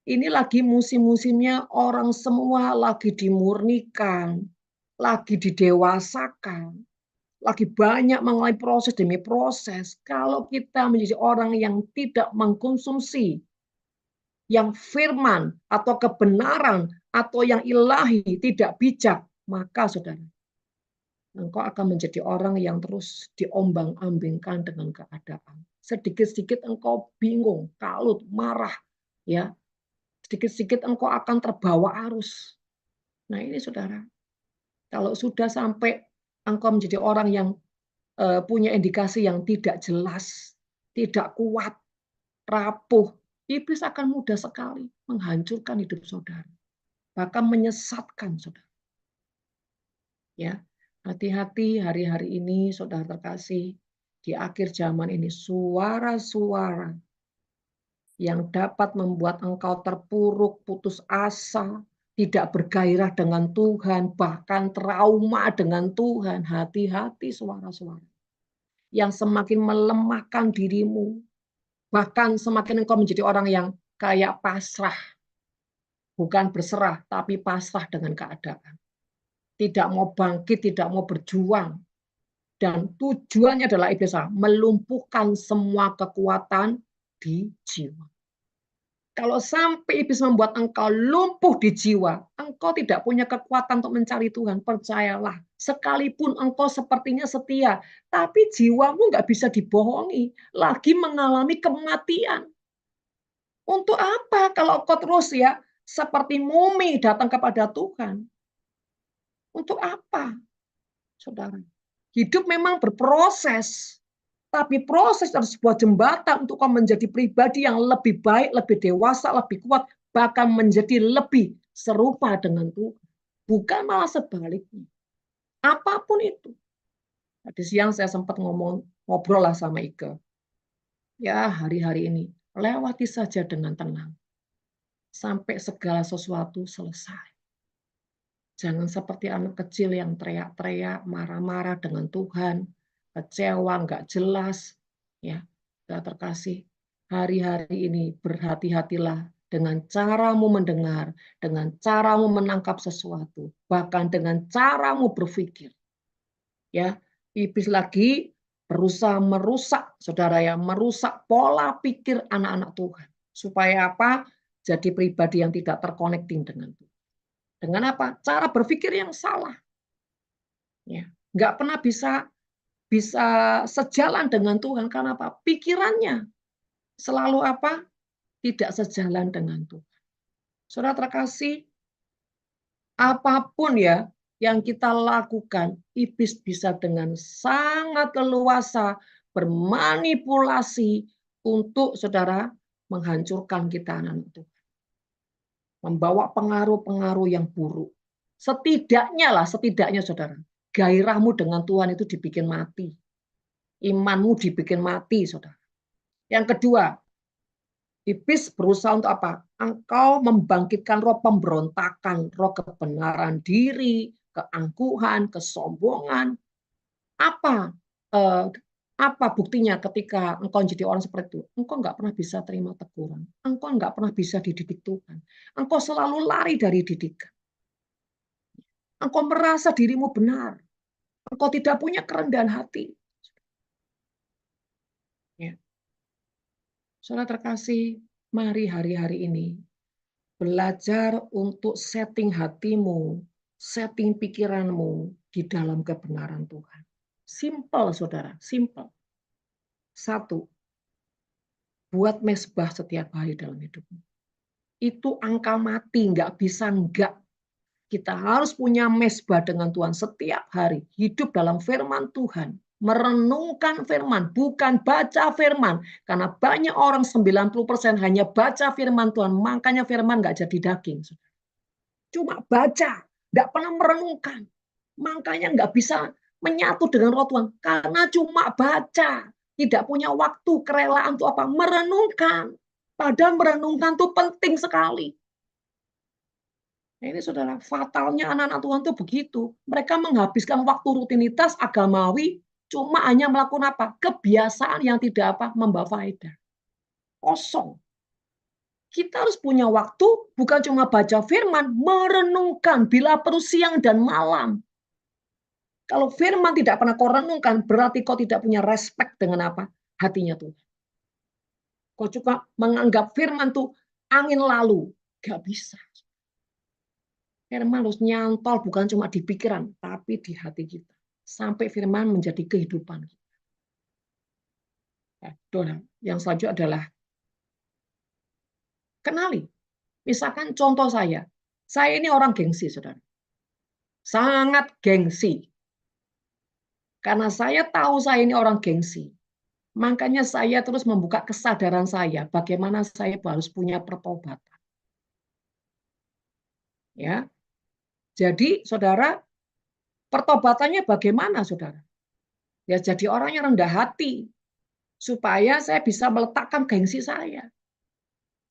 ini lagi musim-musimnya orang semua lagi dimurnikan, lagi didewasakan, lagi banyak mengalami proses demi proses. Kalau kita menjadi orang yang tidak mengkonsumsi yang firman atau kebenaran atau yang ilahi tidak bijak, maka saudara, engkau akan menjadi orang yang terus diombang-ambingkan dengan keadaan. Sedikit-sedikit engkau bingung, kalut, marah, ya. Sedikit-sedikit engkau akan terbawa arus. Nah ini saudara, kalau sudah sampai engkau menjadi orang yang punya indikasi yang tidak jelas, tidak kuat, rapuh, iblis akan mudah sekali menghancurkan hidup saudara, bahkan menyesatkan saudara. Ya, hati-hati hari-hari ini saudara terkasih, di akhir zaman ini suara-suara yang dapat membuat engkau terpuruk, putus asa, tidak bergairah dengan Tuhan, bahkan trauma dengan Tuhan. Hati-hati suara-suara yang semakin melemahkan dirimu, bahkan semakin engkau menjadi orang yang kayak pasrah, bukan berserah, tapi pasrah dengan keadaan. Tidak mau bangkit, tidak mau berjuang. Dan tujuannya adalah iblis melumpuhkan semua kekuatan di jiwa. Kalau sampai iblis membuat engkau lumpuh di jiwa, engkau tidak punya kekuatan untuk mencari Tuhan. Percayalah, sekalipun engkau sepertinya setia, tapi jiwamu nggak bisa dibohongi, lagi mengalami kematian. Untuk apa kalau engkau terus ya seperti mumi datang kepada Tuhan? Untuk apa, saudara? Hidup memang berproses. Tapi proses adalah sebuah jembatan untuk kau menjadi pribadi yang lebih baik, lebih dewasa, lebih kuat, bahkan menjadi lebih serupa dengan Tuhan. Bukan malah sebaliknya. Apapun itu. Tadi siang saya sempat ngobrol lah sama Ike. Ya hari-hari ini, lewati saja dengan tenang. Sampai segala sesuatu selesai. Jangan seperti anak kecil yang teriak-teriak, marah-marah dengan Tuhan, kecewa, nggak jelas. Ya, nggak terkasih. Hari-hari ini berhati-hatilah dengan caramu mendengar, dengan caramu menangkap sesuatu, bahkan dengan caramu berpikir. Ya, iblis lagi berusaha merusak, saudara ya, merusak pola pikir anak-anak Tuhan. Supaya apa? Jadi pribadi yang tidak terconnecting dengan Tuhan. Dengan apa? Cara berpikir yang salah. Ya, nggak pernah bisa sejalan dengan Tuhan karena apa? Pikirannya selalu apa? Tidak sejalan dengan Tuhan. Saudara terkasih, apapun ya yang kita lakukan, iblis bisa dengan sangat leluasa bermanipulasi untuk saudara menghancurkan kita anak-anak Tuhan. Membawa pengaruh-pengaruh yang buruk. Setidaknya saudara, gairahmu dengan Tuhan itu dibikin mati. Imanmu dibikin mati, saudara. Yang kedua, iblis berusaha untuk apa? Engkau membangkitkan roh pemberontakan, roh kebenaran diri, keangkuhan, kesombongan. Apa apa buktinya ketika engkau jadi orang seperti itu? Engkau nggak pernah bisa terima teguran. Engkau nggak pernah bisa dididik Tuhan. Engkau selalu lari dari didikan. Engkau merasa dirimu benar. Engkau tidak punya kerendahan hati. Ya. Saudara terkasih, mari hari-hari ini belajar untuk setting hatimu, setting pikiranmu di dalam kebenaran Tuhan. Simple, saudara, simple. Satu, buat mesbah setiap hari dalam hidupmu. Itu angka mati, nggak bisa enggak. Kita harus punya mesbah dengan Tuhan setiap hari. Hidup dalam firman Tuhan. Merenungkan firman, bukan baca firman. Karena banyak orang 90% hanya baca firman Tuhan. Makanya firman nggak jadi daging. Cuma baca, nggak pernah merenungkan. Makanya nggak bisa menyatu dengan roh Tuhan. Karena cuma baca. Tidak punya waktu, kerelaan untuk apa? Merenungkan. Padahal merenungkan itu penting sekali. Nah, ini saudara, fatalnya anak-anak Tuhan itu begitu. Mereka menghabiskan waktu rutinitas agamawi cuma hanya melakukan apa? Kebiasaan yang tidak apa? Membawa faedah. Kosong. Kita harus punya waktu bukan cuma baca firman, merenungkan bila perlu siang dan malam. Kalau firman tidak pernah kau renungkan, berarti kau tidak punya respect dengan apa? Hatinya Tuhan. Kau juga menganggap firman itu angin lalu. Gak bisa. Firman harus nyantol bukan cuma di pikiran, tapi di hati kita. Sampai firman menjadi kehidupan kita. Yang selanjutnya adalah kenali. Misalkan contoh saya ini orang gengsi, saudara. Sangat gengsi. Karena saya tahu saya ini orang gengsi. Makanya saya terus membuka kesadaran saya bagaimana saya harus punya pertobatan. Ya. Jadi, saudara, pertobatannya bagaimana, saudara? Ya jadi orang yang rendah hati supaya saya bisa meletakkan gengsi saya.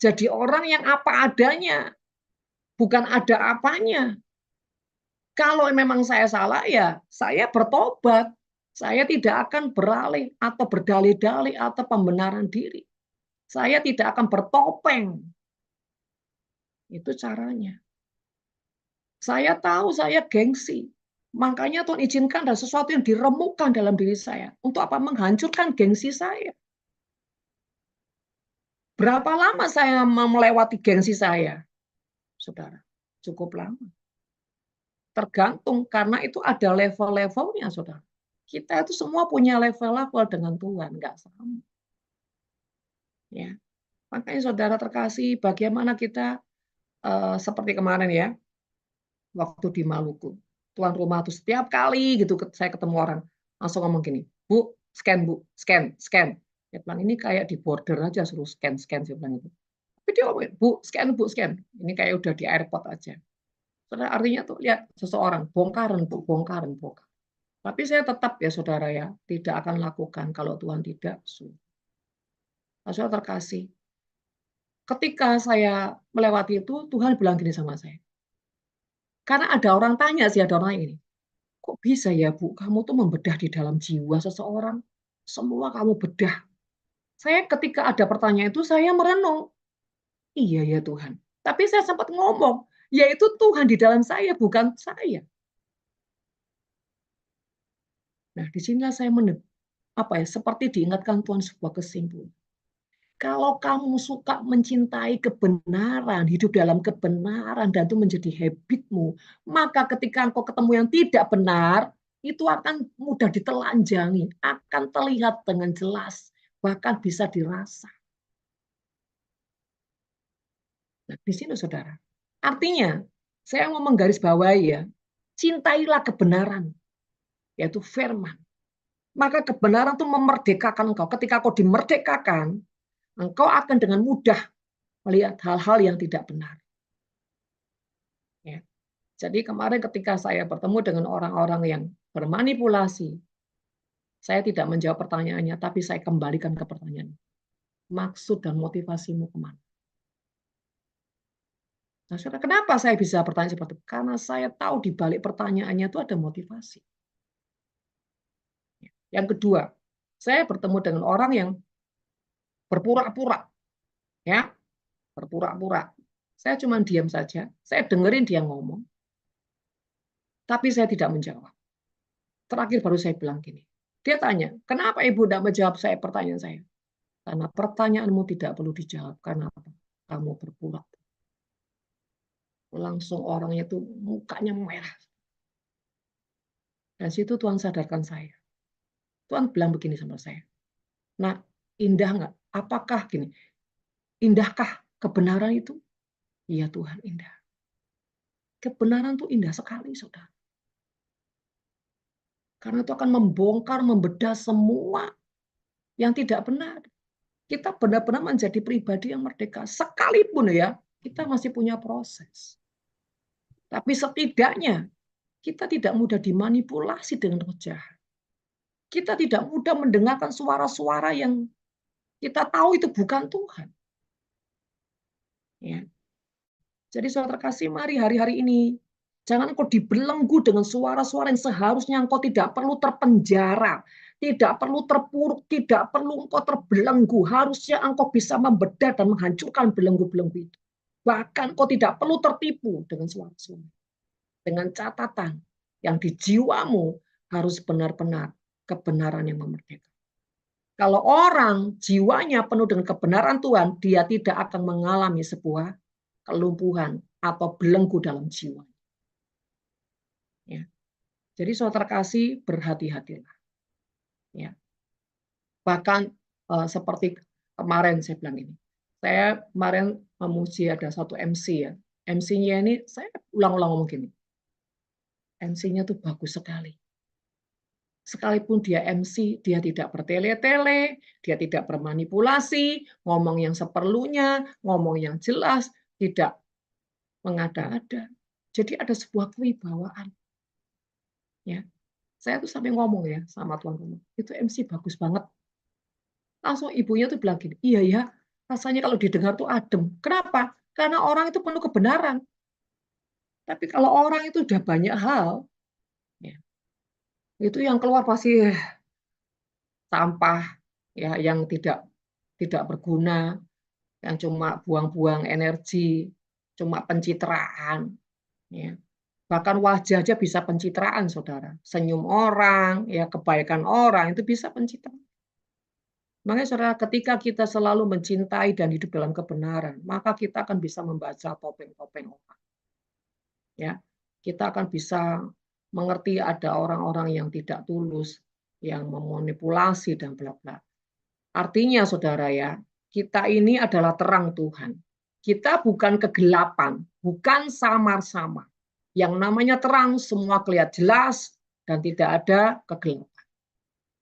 Jadi orang yang apa adanya, bukan ada apanya. Kalau memang saya salah ya saya bertobat. Saya tidak akan beralih atau berdalih-dalih atau pembenaran diri. Saya tidak akan bertopeng. Itu caranya. Saya tahu saya gengsi. Makanya Tuhan izinkan ada sesuatu yang diremukkan dalam diri saya. Untuk apa? Menghancurkan gengsi saya. Berapa lama saya melewati gengsi saya? Saudara, cukup lama. Tergantung, karena itu ada level-levelnya, saudara. Kita itu semua punya level-level dengan Tuhan, nggak sama. Ya, makanya saudara terkasih, bagaimana kita seperti kemarin ya, waktu di Maluku. Tuan rumah tuh setiap kali gitu saya ketemu orang langsung ngomong gini, Bu, scan. Dia bilang ini kayak di border aja suruh scan saya bilang itu. Tapi dia ngomong, Bu, scan. Ini kayak udah di airport aja. Saudara, artinya tuh lihat seseorang bongkaran. Tapi saya tetap ya saudara ya, tidak akan lakukan kalau Tuhan tidak suruh. Saudara terkasih, ketika saya melewati itu, Tuhan bilang gini sama saya. Karena ada orang tanya sih, ada orang ini. Kok bisa ya Bu, kamu tuh membedah di dalam jiwa seseorang? Semua kamu bedah. Saya ketika ada pertanyaan itu, saya merenung. Iya ya Tuhan. Tapi saya sempat ngomong, yaitu Tuhan di dalam saya, bukan saya. Nah, disinilah saya seperti diingatkan Tuhan sebuah kesimpulan. Kalau kamu suka mencintai kebenaran, hidup dalam kebenaran, dan itu menjadi habitmu, maka ketika engkau ketemu yang tidak benar, itu akan mudah ditelanjangi, akan terlihat dengan jelas, bahkan bisa dirasa. Nah, di sini saudara. Artinya, saya mau menggarisbawahi ya, cintailah kebenaran, yaitu firman. Maka kebenaran itu memerdekakan engkau. Ketika kau dimerdekakan, engkau akan dengan mudah melihat hal-hal yang tidak benar. Ya. Jadi kemarin ketika saya bertemu dengan orang-orang yang bermanipulasi, saya tidak menjawab pertanyaannya, tapi saya kembalikan ke pertanyaan. Maksud dan motivasimu kemana? Nah, saudara, kenapa saya bisa bertanya seperti itu? Karena saya tahu di balik pertanyaannya itu ada motivasi. Yang kedua, saya bertemu dengan orang yang berpura-pura, ya, berpura-pura. Saya cuma diam saja, saya dengerin dia ngomong, tapi saya tidak menjawab. Terakhir baru saya bilang gini. Dia tanya, kenapa ibu tidak menjawab pertanyaan saya? Karena pertanyaanmu tidak perlu dijawab. Karena apa? Kamu berpura. Langsung orangnya itu mukanya merah. Dan situ Tuhan sadarkan saya. Tuhan bilang begini sama saya. Nah, indah nggak? Apakah gini? Indahkah kebenaran itu? Iya Tuhan, indah. Kebenaran itu indah sekali, saudara. Karena itu akan membongkar, membedah semua yang tidak benar. Kita benar-benar menjadi pribadi yang merdeka. Sekalipun ya, kita masih punya proses. Tapi setidaknya kita tidak mudah dimanipulasi dengan roh jahat. Kita tidak mudah mendengarkan suara-suara yang kita tahu itu bukan Tuhan. Ya. Jadi saudara terkasih, mari hari-hari ini jangan engkau dibelenggu dengan suara-suara yang seharusnya engkau tidak perlu terpenjara, tidak perlu terpuruk, tidak perlu engkau terbelenggu. Harusnya engkau bisa membedah dan menghancurkan belenggu-belenggu itu. Bahkan engkau tidak perlu tertipu dengan suara-suara. Dengan catatan yang di jiwamu harus benar-benar kebenaran yang memerdekakan. Kalau orang jiwanya penuh dengan kebenaran Tuhan, dia tidak akan mengalami sebuah kelumpuhan atau belenggu dalam jiwa. Ya. Jadi saudara kasih, berhati-hatilah. Ya. Bahkan seperti kemarin saya bilang ini. Saya kemarin memuji ada satu MC ya. MC-nya ini saya ulang-ulang ngomong gini. MC-nya tuh bagus sekali. Sekalipun dia MC, dia tidak bertele-tele, dia tidak bermanipulasi, ngomong yang seperlunya, ngomong yang jelas, tidak mengada-ada. Jadi ada sebuah kewibawaan. Ya. Saya tuh sampai ngomong ya sama tuan rumah, "Itu MC bagus banget." Langsung ibunya tuh bilang gini, "Iya ya, rasanya kalau didengar tuh adem." Kenapa? Karena orang itu penuh kebenaran. Tapi kalau orang itu udah banyak hal, ya, itu yang keluar pasti sampah, ya, yang tidak tidak berguna, yang cuma buang-buang energi, cuma pencitraan, ya. Bahkan wajah aja bisa pencitraan, Saudara. Senyum orang, ya, kebaikan orang itu bisa pencitraan. Makanya Saudara, ketika kita selalu mencintai dan hidup dalam kebenaran, maka kita akan bisa membaca topeng-topeng orang, ya. Kita akan bisa mengerti ada orang-orang yang tidak tulus, yang memanipulasi dan bla bla. Artinya Saudara ya, kita ini adalah terang Tuhan. Kita bukan kegelapan, bukan samar-samar. Yang namanya terang semua kelihatan jelas dan tidak ada kegelapan.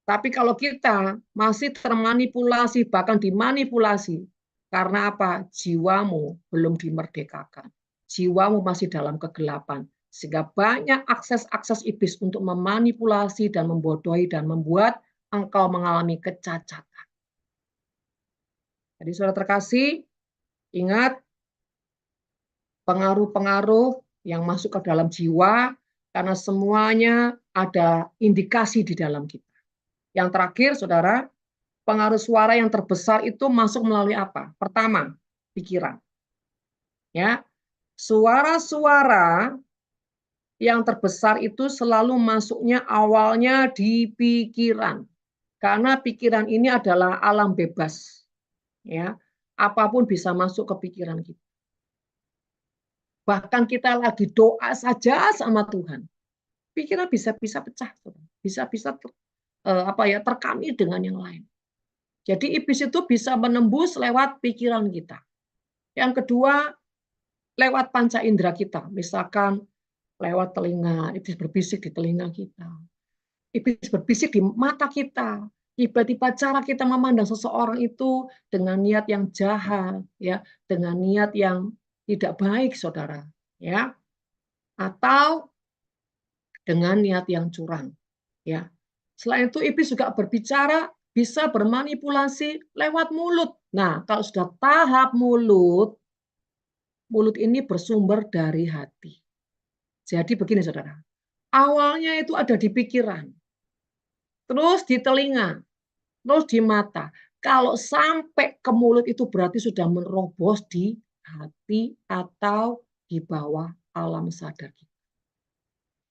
Tapi kalau kita masih termanipulasi, bahkan dimanipulasi, karena apa? Jiwamu belum dimerdekakan. Jiwamu masih dalam kegelapan. Sehingga banyak akses-akses iblis untuk memanipulasi dan membodohi dan membuat engkau mengalami kecacatan. Jadi saudara terkasih, ingat pengaruh-pengaruh yang masuk ke dalam jiwa, karena semuanya ada indikasi di dalam kita. Yang terakhir, saudara, pengaruh suara yang terbesar itu masuk melalui apa? Pertama, pikiran. Ya, suara-suara yang terbesar itu selalu masuknya awalnya di pikiran. Karena pikiran ini adalah alam bebas. Ya, apapun bisa masuk ke pikiran kita. Bahkan kita lagi doa saja sama Tuhan, pikiran bisa-bisa pecah, bisa-bisa terkami dengan yang lain. Jadi iblis itu bisa menembus lewat pikiran kita. Yang kedua, lewat panca indera kita. Misalkan lewat telinga, iblis berbisik di telinga kita. Iblis berbisik di mata kita. Tiba-tiba cara kita memandang seseorang itu dengan niat yang jahat, ya, dengan niat yang tidak baik, saudara, ya, atau dengan niat yang curang, ya. Selain itu iblis juga berbicara, bisa bermanipulasi lewat mulut. Nah, kalau sudah tahap mulut, mulut ini bersumber dari hati. Jadi begini Saudara, awalnya itu ada di pikiran, terus di telinga, terus di mata. Kalau sampai ke mulut itu berarti sudah menerobos di hati atau di bawah alam sadar kita.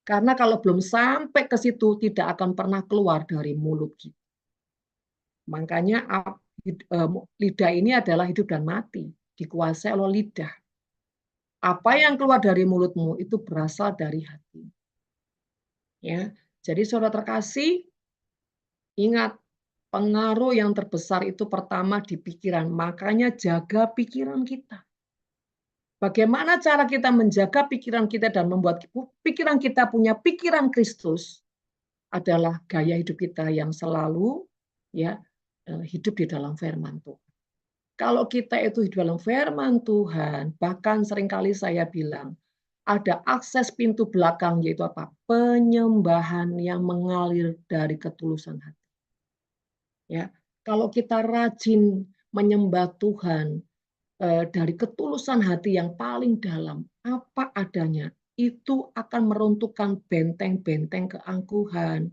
Karena kalau belum sampai ke situ tidak akan pernah keluar dari mulut kita. Makanya lidah ini adalah hidup dan mati, dikuasai oleh lidah. Apa yang keluar dari mulutmu itu berasal dari hati. Ya, jadi saudara terkasih, ingat pengaruh yang terbesar itu pertama di pikiran. Makanya jaga pikiran kita. Bagaimana cara kita menjaga pikiran kita dan membuat pikiran kita punya pikiran Kristus adalah gaya hidup kita yang selalu ya hidup di dalam firman Tuhan. Kalau kita itu hidup dalam firman Tuhan, bahkan seringkali saya bilang, ada akses pintu belakang, yaitu apa? Penyembahan yang mengalir dari ketulusan hati. Ya, kalau kita rajin menyembah Tuhan dari ketulusan hati yang paling dalam, apa adanya, itu akan meruntuhkan benteng-benteng keangkuhan,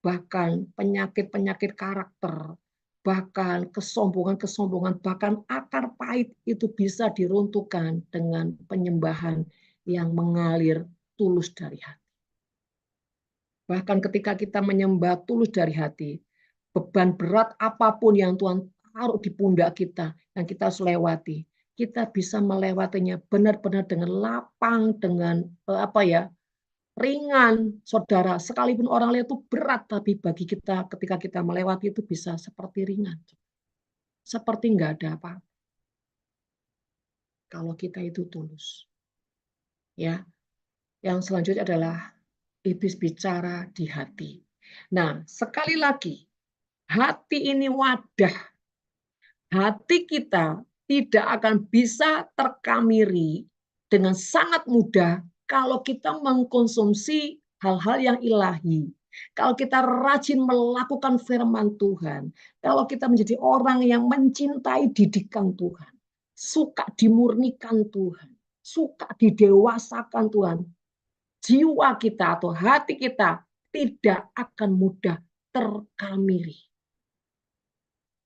bahkan penyakit-penyakit karakter, bahkan kesombongan-kesombongan, bahkan akar pahit itu bisa diruntuhkan dengan penyembahan yang mengalir tulus dari hati. Bahkan ketika kita menyembah tulus dari hati, beban berat apapun yang Tuhan taruh di pundak kita, yang kita harus lewati, kita bisa melewatinya benar-benar dengan lapang, dengan ringan, saudara. Sekalipun orang lihat itu berat, tapi bagi kita ketika kita melewati itu bisa seperti ringan. Seperti nggak ada apa-apa. Kalau kita itu tulus. Ya. Yang selanjutnya adalah iblis bicara di hati. Nah, sekali lagi, hati ini wadah. Hati kita tidak akan bisa terkamiri dengan sangat mudah kalau kita mengkonsumsi hal-hal yang ilahi. Kalau kita rajin melakukan firman Tuhan, kalau kita menjadi orang yang mencintai didikan Tuhan, suka dimurnikan Tuhan, suka didewasakan Tuhan, jiwa kita atau hati kita tidak akan mudah terkamiri.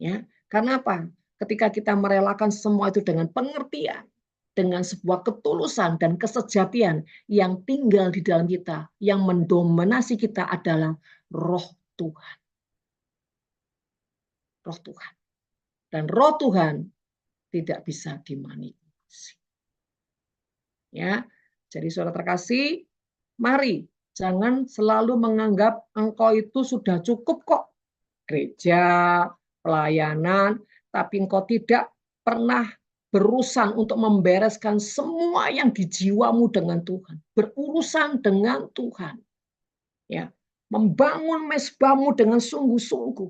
Ya, karena apa? Ketika kita merelakan semua itu dengan pengertian, dengan sebuah ketulusan dan kesejatian yang tinggal di dalam kita, yang mendominasi kita adalah roh Tuhan. Roh Tuhan. Dan roh Tuhan tidak bisa dimanipulasi. Ya, jadi saudara terkasih, mari jangan selalu menganggap engkau itu sudah cukup kok gereja, pelayanan, tapi engkau tidak pernah berurusan untuk membereskan semua yang di jiwamu dengan Tuhan, berurusan dengan Tuhan, ya, membangun mezbahmu dengan sungguh-sungguh.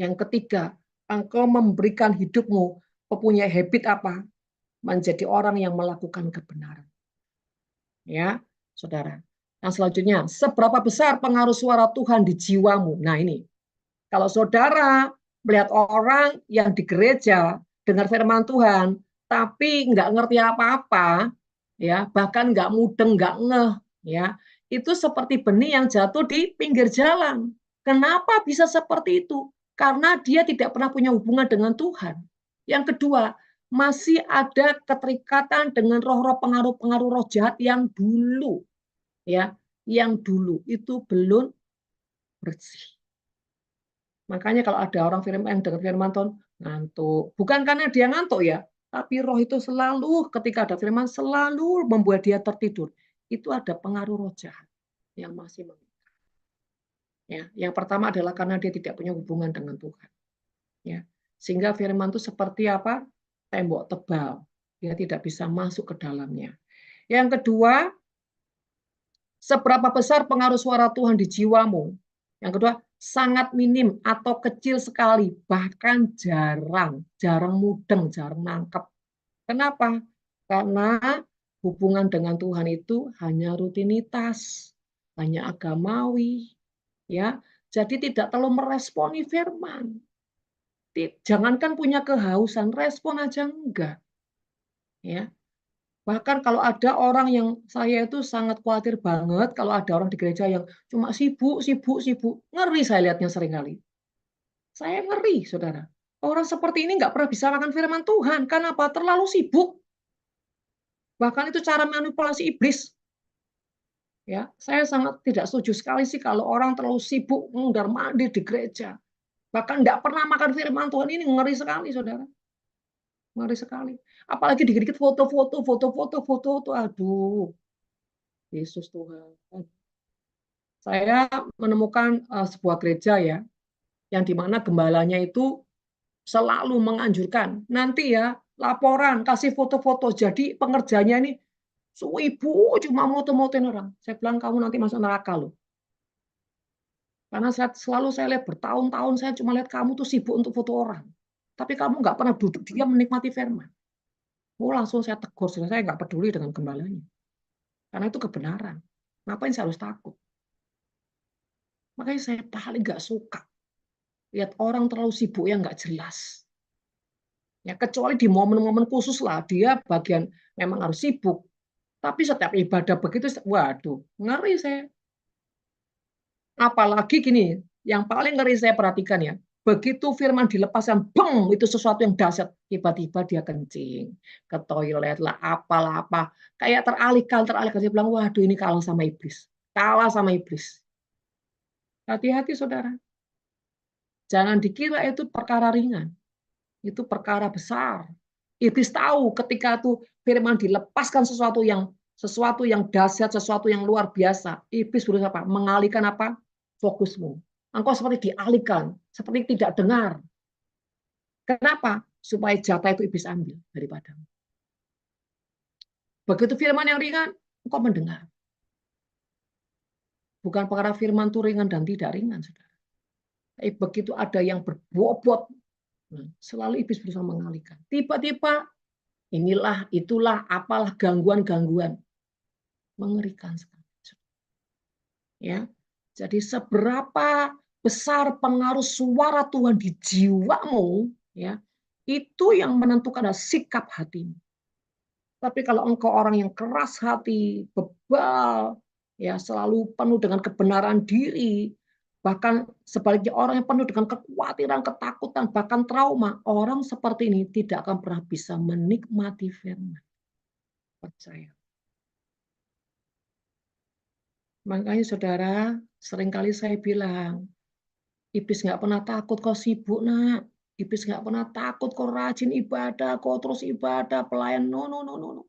Yang ketiga, engkau memberikan hidupmu mempunyai habit apa? Menjadi orang yang melakukan kebenaran. Ya, saudara. Yang selanjutnya, seberapa besar pengaruh suara Tuhan di jiwamu? Nah ini, kalau saudara melihat orang yang di gereja dengar firman Tuhan, tapi nggak ngerti apa-apa, ya bahkan nggak mudeng, nggak ngeh, ya itu seperti benih yang jatuh di pinggir jalan. Kenapa bisa seperti itu? Karena dia tidak pernah punya hubungan dengan Tuhan. Yang kedua, masih ada keterikatan dengan roh-roh pengaruh-pengaruh roh jahat yang dulu, ya, yang dulu itu belum bersih. Makanya kalau ada orang dengar firman Tuhan ngantuk, bukan karena dia ngantuk ya, tapi roh itu selalu ketika ada firman selalu membuat dia tertidur. Itu ada pengaruh roh jahat yang masih mengikat. Ya, yang pertama adalah karena dia tidak punya hubungan dengan Tuhan. Ya, sehingga firman itu seperti apa? Tembok tebal. Dia tidak bisa masuk ke dalamnya. Yang kedua, seberapa besar pengaruh suara Tuhan di jiwamu? Yang kedua, sangat minim atau kecil sekali, bahkan jarang, jarang mudeng, jarang nangkep. Kenapa? Karena hubungan dengan Tuhan itu hanya rutinitas, hanya agamawi, ya. Jadi tidak terlalu meresponi firman. Jangankan punya kehausan, respon aja enggak, ya. Bahkan kalau ada orang yang saya itu sangat khawatir banget kalau ada orang di gereja yang cuma sibuk, sibuk, sibuk. Ngeri saya lihatnya seringkali. Saya ngeri, saudara. Orang seperti ini nggak pernah bisa makan firman Tuhan. Kenapa? Terlalu sibuk. Bahkan itu cara manipulasi iblis. Ya, saya sangat tidak setuju sekali sih kalau orang terlalu sibuk mundar mandir di gereja. Bahkan nggak pernah makan firman Tuhan, ini ngeri sekali, saudara. Ngeri sekali. Apalagi dikit-dikit foto-foto, foto-foto, foto-foto. Aduh, Yesus Tuhan. Saya menemukan sebuah gereja ya, yang di mana gembalanya itu selalu menganjurkan nanti ya laporan kasih foto-foto. Jadi pengerjanya ini ibu cuma moto-motoin orang. Saya bilang kamu nanti masuk neraka loh. Karena selalu saya lihat bertahun-tahun saya cuma lihat kamu tuh sibuk untuk foto orang. Tapi kamu nggak pernah duduk diam menikmati firman. Oh langsung saya tegur, saya nggak peduli dengan gembalanya. Karena itu kebenaran. Ngapain saya harus takut? Makanya saya paling nggak suka lihat orang terlalu sibuk yang nggak jelas. Ya, kecuali di momen-momen khusus lah dia bagian memang harus sibuk. Tapi setiap ibadah begitu, waduh, ngeri saya. Apalagi gini, yang paling ngeri saya perhatikan ya, begitu firman dilepaskan, beng, itu sesuatu yang dahsyat. Tiba-tiba dia kencing, ke toilet lah, apalah apa. Kayak teralihkan. Saya bilang, waduh ini kalah sama iblis. Kalah sama iblis. Hati-hati saudara. Jangan dikira itu perkara ringan. Itu perkara besar. Iblis tahu ketika itu firman dilepaskan sesuatu yang dahsyat, sesuatu yang luar biasa. Iblis berusaha apa? Mengalihkan apa? Fokusmu. Engkau seperti dialihkan, seperti tidak dengar. Kenapa? Supaya jatah itu iblis ambil daripadamu. Begitu firman yang ringan, engkau mendengar. Bukan perkara firman itu ringan dan tidak ringan, saudara. Tapi begitu ada yang berbobot, selalu iblis berusaha mengalihkan. Tiba-tiba inilah, itulah, apalah gangguan-gangguan. Mengerikan sekali. Ya. Jadi seberapa besar pengaruh suara Tuhan di jiwamu, ya, itu yang menentukan adalah sikap hatimu. Tapi kalau engkau orang yang keras hati, bebal, ya selalu penuh dengan kebenaran diri, bahkan sebaliknya orang yang penuh dengan kekhawatiran, ketakutan, bahkan trauma, orang seperti ini tidak akan pernah bisa menikmati firman. Percaya. Makanya saudara, seringkali saya bilang, iblis nggak pernah takut kau sibuk, nak. Iblis nggak pernah takut kau rajin ibadah, kau terus ibadah, pelayan. No, no, no, no, no.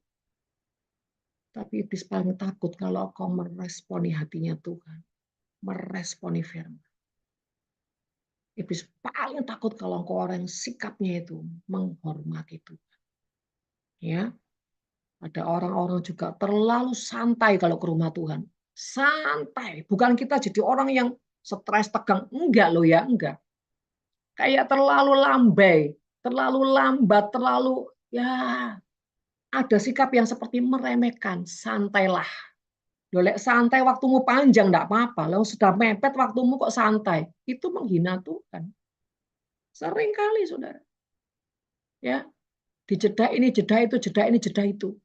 Tapi iblis paling takut kalau kau meresponi hatinya Tuhan, meresponi firman. Iblis paling takut kalau kau orang yang sikapnya itu menghormati Tuhan. Ya, ada orang-orang juga terlalu santai kalau ke rumah Tuhan. Santai, bukan kita jadi orang yang stres tegang, enggak loh ya, enggak. Kayak terlalu lambai, terlalu lambat, terlalu ya ada sikap yang seperti meremehkan, santailah. Dolek santai waktumu panjang enggak apa-apa. Lalu sudah mepet waktumu kok santai. Itu menghina Tuhan. Sering kali Saudara. Ya, dijeda ini, jeda itu, jeda ini, jeda itu.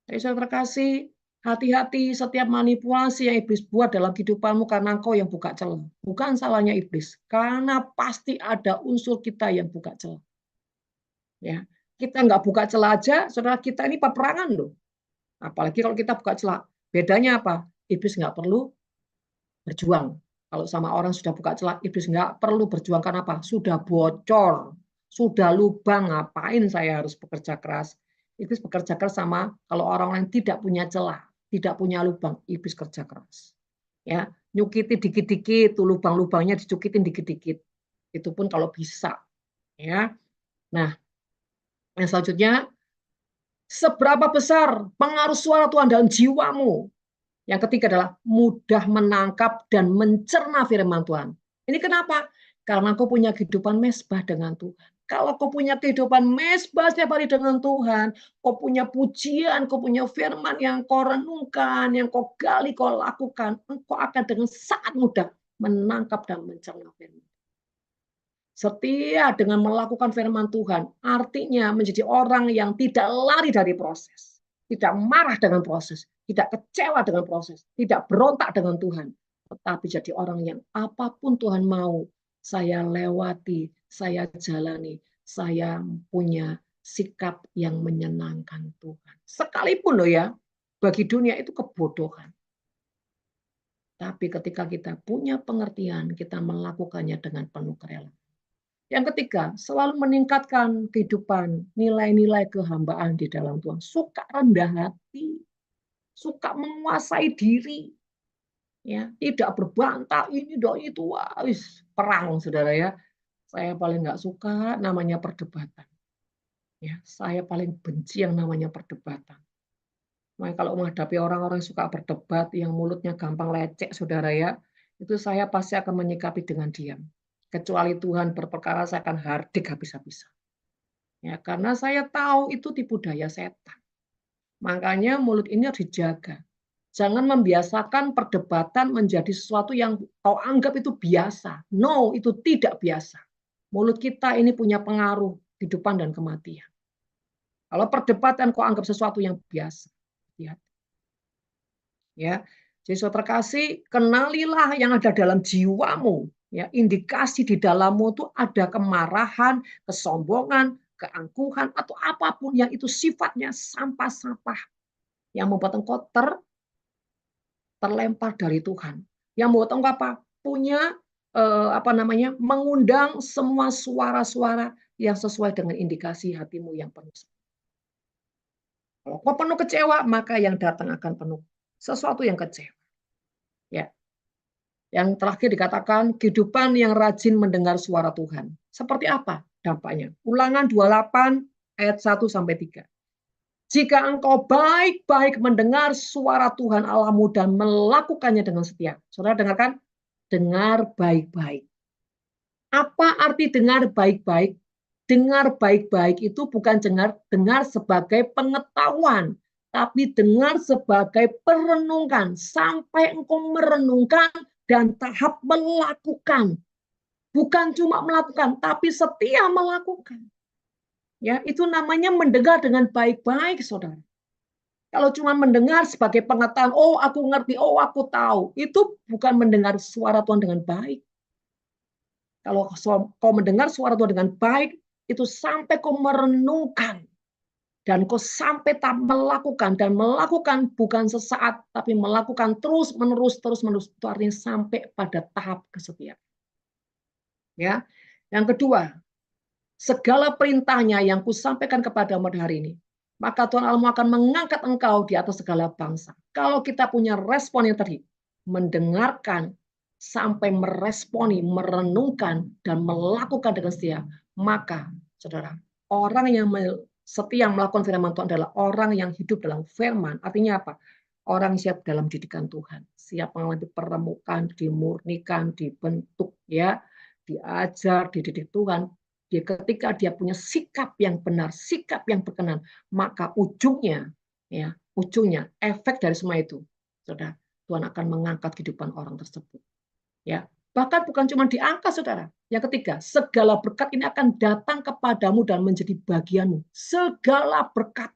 Jadi saya terkasih, hati-hati setiap manipulasi yang iblis buat dalam kehidupanmu karena engkau yang buka celah. Bukan salahnya iblis, karena pasti ada unsur kita yang buka celah. Ya, kita nggak buka celah aja, saudara kita ini peperangan loh. Apalagi kalau kita buka celah. Bedanya apa? Iblis nggak perlu berjuang. Kalau sama orang sudah buka celah, iblis nggak perlu berjuang karena apa? Sudah bocor, sudah lubang. Ngapain saya harus bekerja keras? Iblis bekerja keras sama kalau orang lain tidak punya celah, tidak punya lubang, iblis kerja keras. Ya, nyukitin dikit-dikit, tuh lubang-lubangnya dicukitin dikit-dikit. Itu pun kalau bisa. Ya, nah yang selanjutnya, seberapa besar pengaruh suara Tuhan dalam jiwamu? Yang ketiga adalah mudah menangkap dan mencerna firman Tuhan. Ini kenapa? Karena kau punya kehidupan mesbah dengan Tuhan. Kalau kau punya kehidupan mesbah setiap hari dengan Tuhan, kau punya pujian, kau punya firman yang kau renungkan, yang kau gali, kau lakukan, engkau akan dengan sangat mudah menangkap dan mencerna firman. Setia dengan melakukan firman Tuhan, artinya menjadi orang yang tidak lari dari proses, tidak marah dengan proses, tidak kecewa dengan proses, tidak berontak dengan Tuhan, tetapi jadi orang yang apapun Tuhan mau, saya lewati, saya jalani, saya punya sikap yang menyenangkan Tuhan. Sekalipun loh ya, bagi dunia itu kebodohan. Tapi ketika kita punya pengertian, kita melakukannya dengan penuh kerelaan. Yang ketiga, selalu meningkatkan kehidupan, nilai-nilai kehambaan di dalam Tuhan. Suka rendah hati, suka menguasai diri, ya, tidak berbantah ini dong itu, perang saudara ya. Saya paling nggak suka namanya perdebatan. Ya, saya paling benci yang namanya perdebatan. Makanya kalau menghadapi orang-orang yang suka berdebat, yang mulutnya gampang lecek, saudara ya, itu saya pasti akan menyikapi dengan diam. Kecuali Tuhan berperkara, saya akan hardik habis-habisan. Ya, karena saya tahu itu tipu daya setan. Makanya mulut ini harus dijaga. Jangan membiasakan perdebatan menjadi sesuatu yang kau anggap itu biasa. No, itu tidak biasa. Mulut kita ini punya pengaruh kehidupan dan kematian. Kalau perdebatan kau anggap sesuatu yang biasa. Ya, jadi saudara terkasih, kenalilah yang ada dalam jiwamu. Ya, indikasi di dalammu itu ada kemarahan, kesombongan, keangkuhan, atau apapun yang itu sifatnya sampah-sampah yang membuat engkau terlempar dari Tuhan. Yang membuat engkau apa? Punya mengundang semua suara-suara yang sesuai dengan indikasi hatimu yang penuh. Kalau kau penuh kecewa, maka yang datang akan penuh sesuatu yang kecewa. Ya. Yang terakhir dikatakan kehidupan yang rajin mendengar suara Tuhan. Seperti apa dampaknya? Ulangan 28 ayat 1 sampai 3. Jika engkau baik-baik mendengar suara Tuhan Allahmu dan melakukannya dengan setia. Saudara dengarkan? Dengar baik-baik. Apa arti dengar baik-baik? Dengar baik-baik itu bukan dengar sebagai pengetahuan, tapi dengar sebagai perenungan, sampai engkau merenungkan dan tahap melakukan. Bukan cuma melakukan, tapi setia melakukan. Ya, itu namanya mendengar dengan baik-baik, saudara. Kalau cuma mendengar sebagai pengetahuan, oh aku ngerti, oh aku tahu, itu bukan mendengar suara Tuhan dengan baik. Kalau kau mendengar suara Tuhan dengan baik, itu sampai kau merenungkan dan kau sampai tak melakukan, dan melakukan bukan sesaat, tapi melakukan terus menerus itu artinya sampai pada tahap kesetiaan. Ya, yang kedua, segala perintahnya yang kusampaikan kepadamu hari ini, maka Tuhan Allahmu akan mengangkat engkau di atas segala bangsa. Kalau kita punya respon yang tadi, mendengarkan sampai meresponi, merenungkan, dan melakukan dengan setia, maka saudara, orang yang setia melakukan firman Tuhan adalah orang yang hidup dalam firman. Artinya apa? Orang siap dalam didikan Tuhan, siap mengalami permukaan, dimurnikan, dibentuk, ya, diajar, dididik Tuhan. Ketika dia punya sikap yang benar, sikap yang berkenan, maka ujungnya, ya, ujungnya efek dari semua itu, saudara, Tuhan akan mengangkat kehidupan orang tersebut. Ya, bahkan bukan cuma diangkat, saudara. Yang ketiga, segala berkat ini akan datang kepadamu dan menjadi bagianmu. Segala berkat,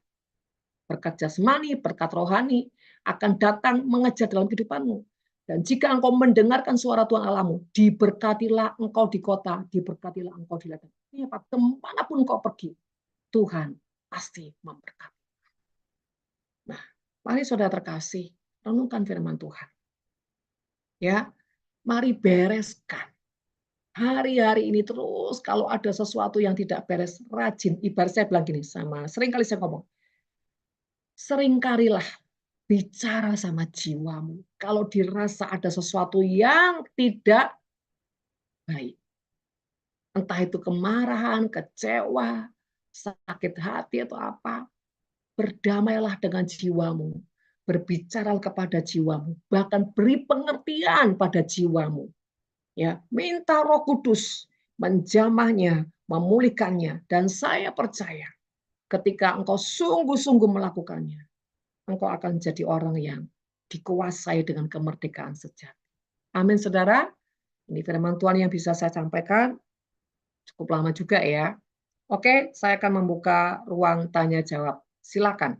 berkat jasmani, berkat rohani, akan datang mengejar dalam kehidupanmu. Dan jika engkau mendengarkan suara Tuhan Allahmu, diberkatilah engkau di kota, diberkatilah engkau di ladang. Ini apa? Kemanapun engkau pergi, Tuhan pasti memberkati. Nah, mari saudara terkasih, renungkan firman Tuhan. Ya, mari bereskan. Hari-hari ini terus kalau ada sesuatu yang tidak beres, rajin. Ibarat saya bilang gini sama, seringkali saya ngomong, seringkalilah bicara sama jiwamu. Kalau dirasa ada sesuatu yang tidak baik. Entah itu kemarahan, kecewa, sakit hati atau apa. Berdamailah dengan jiwamu. Berbicara kepada jiwamu. Bahkan beri pengertian pada jiwamu. Ya, minta Roh Kudus menjamahnya, memulihkannya. Dan saya percaya ketika engkau sungguh-sungguh melakukannya, engkau akan jadi orang yang dikuasai dengan kemerdekaan sejati. Amin, saudara. Ini firman Tuhan yang bisa saya sampaikan. Cukup lama juga ya. Oke, saya akan membuka ruang tanya jawab. Silakan.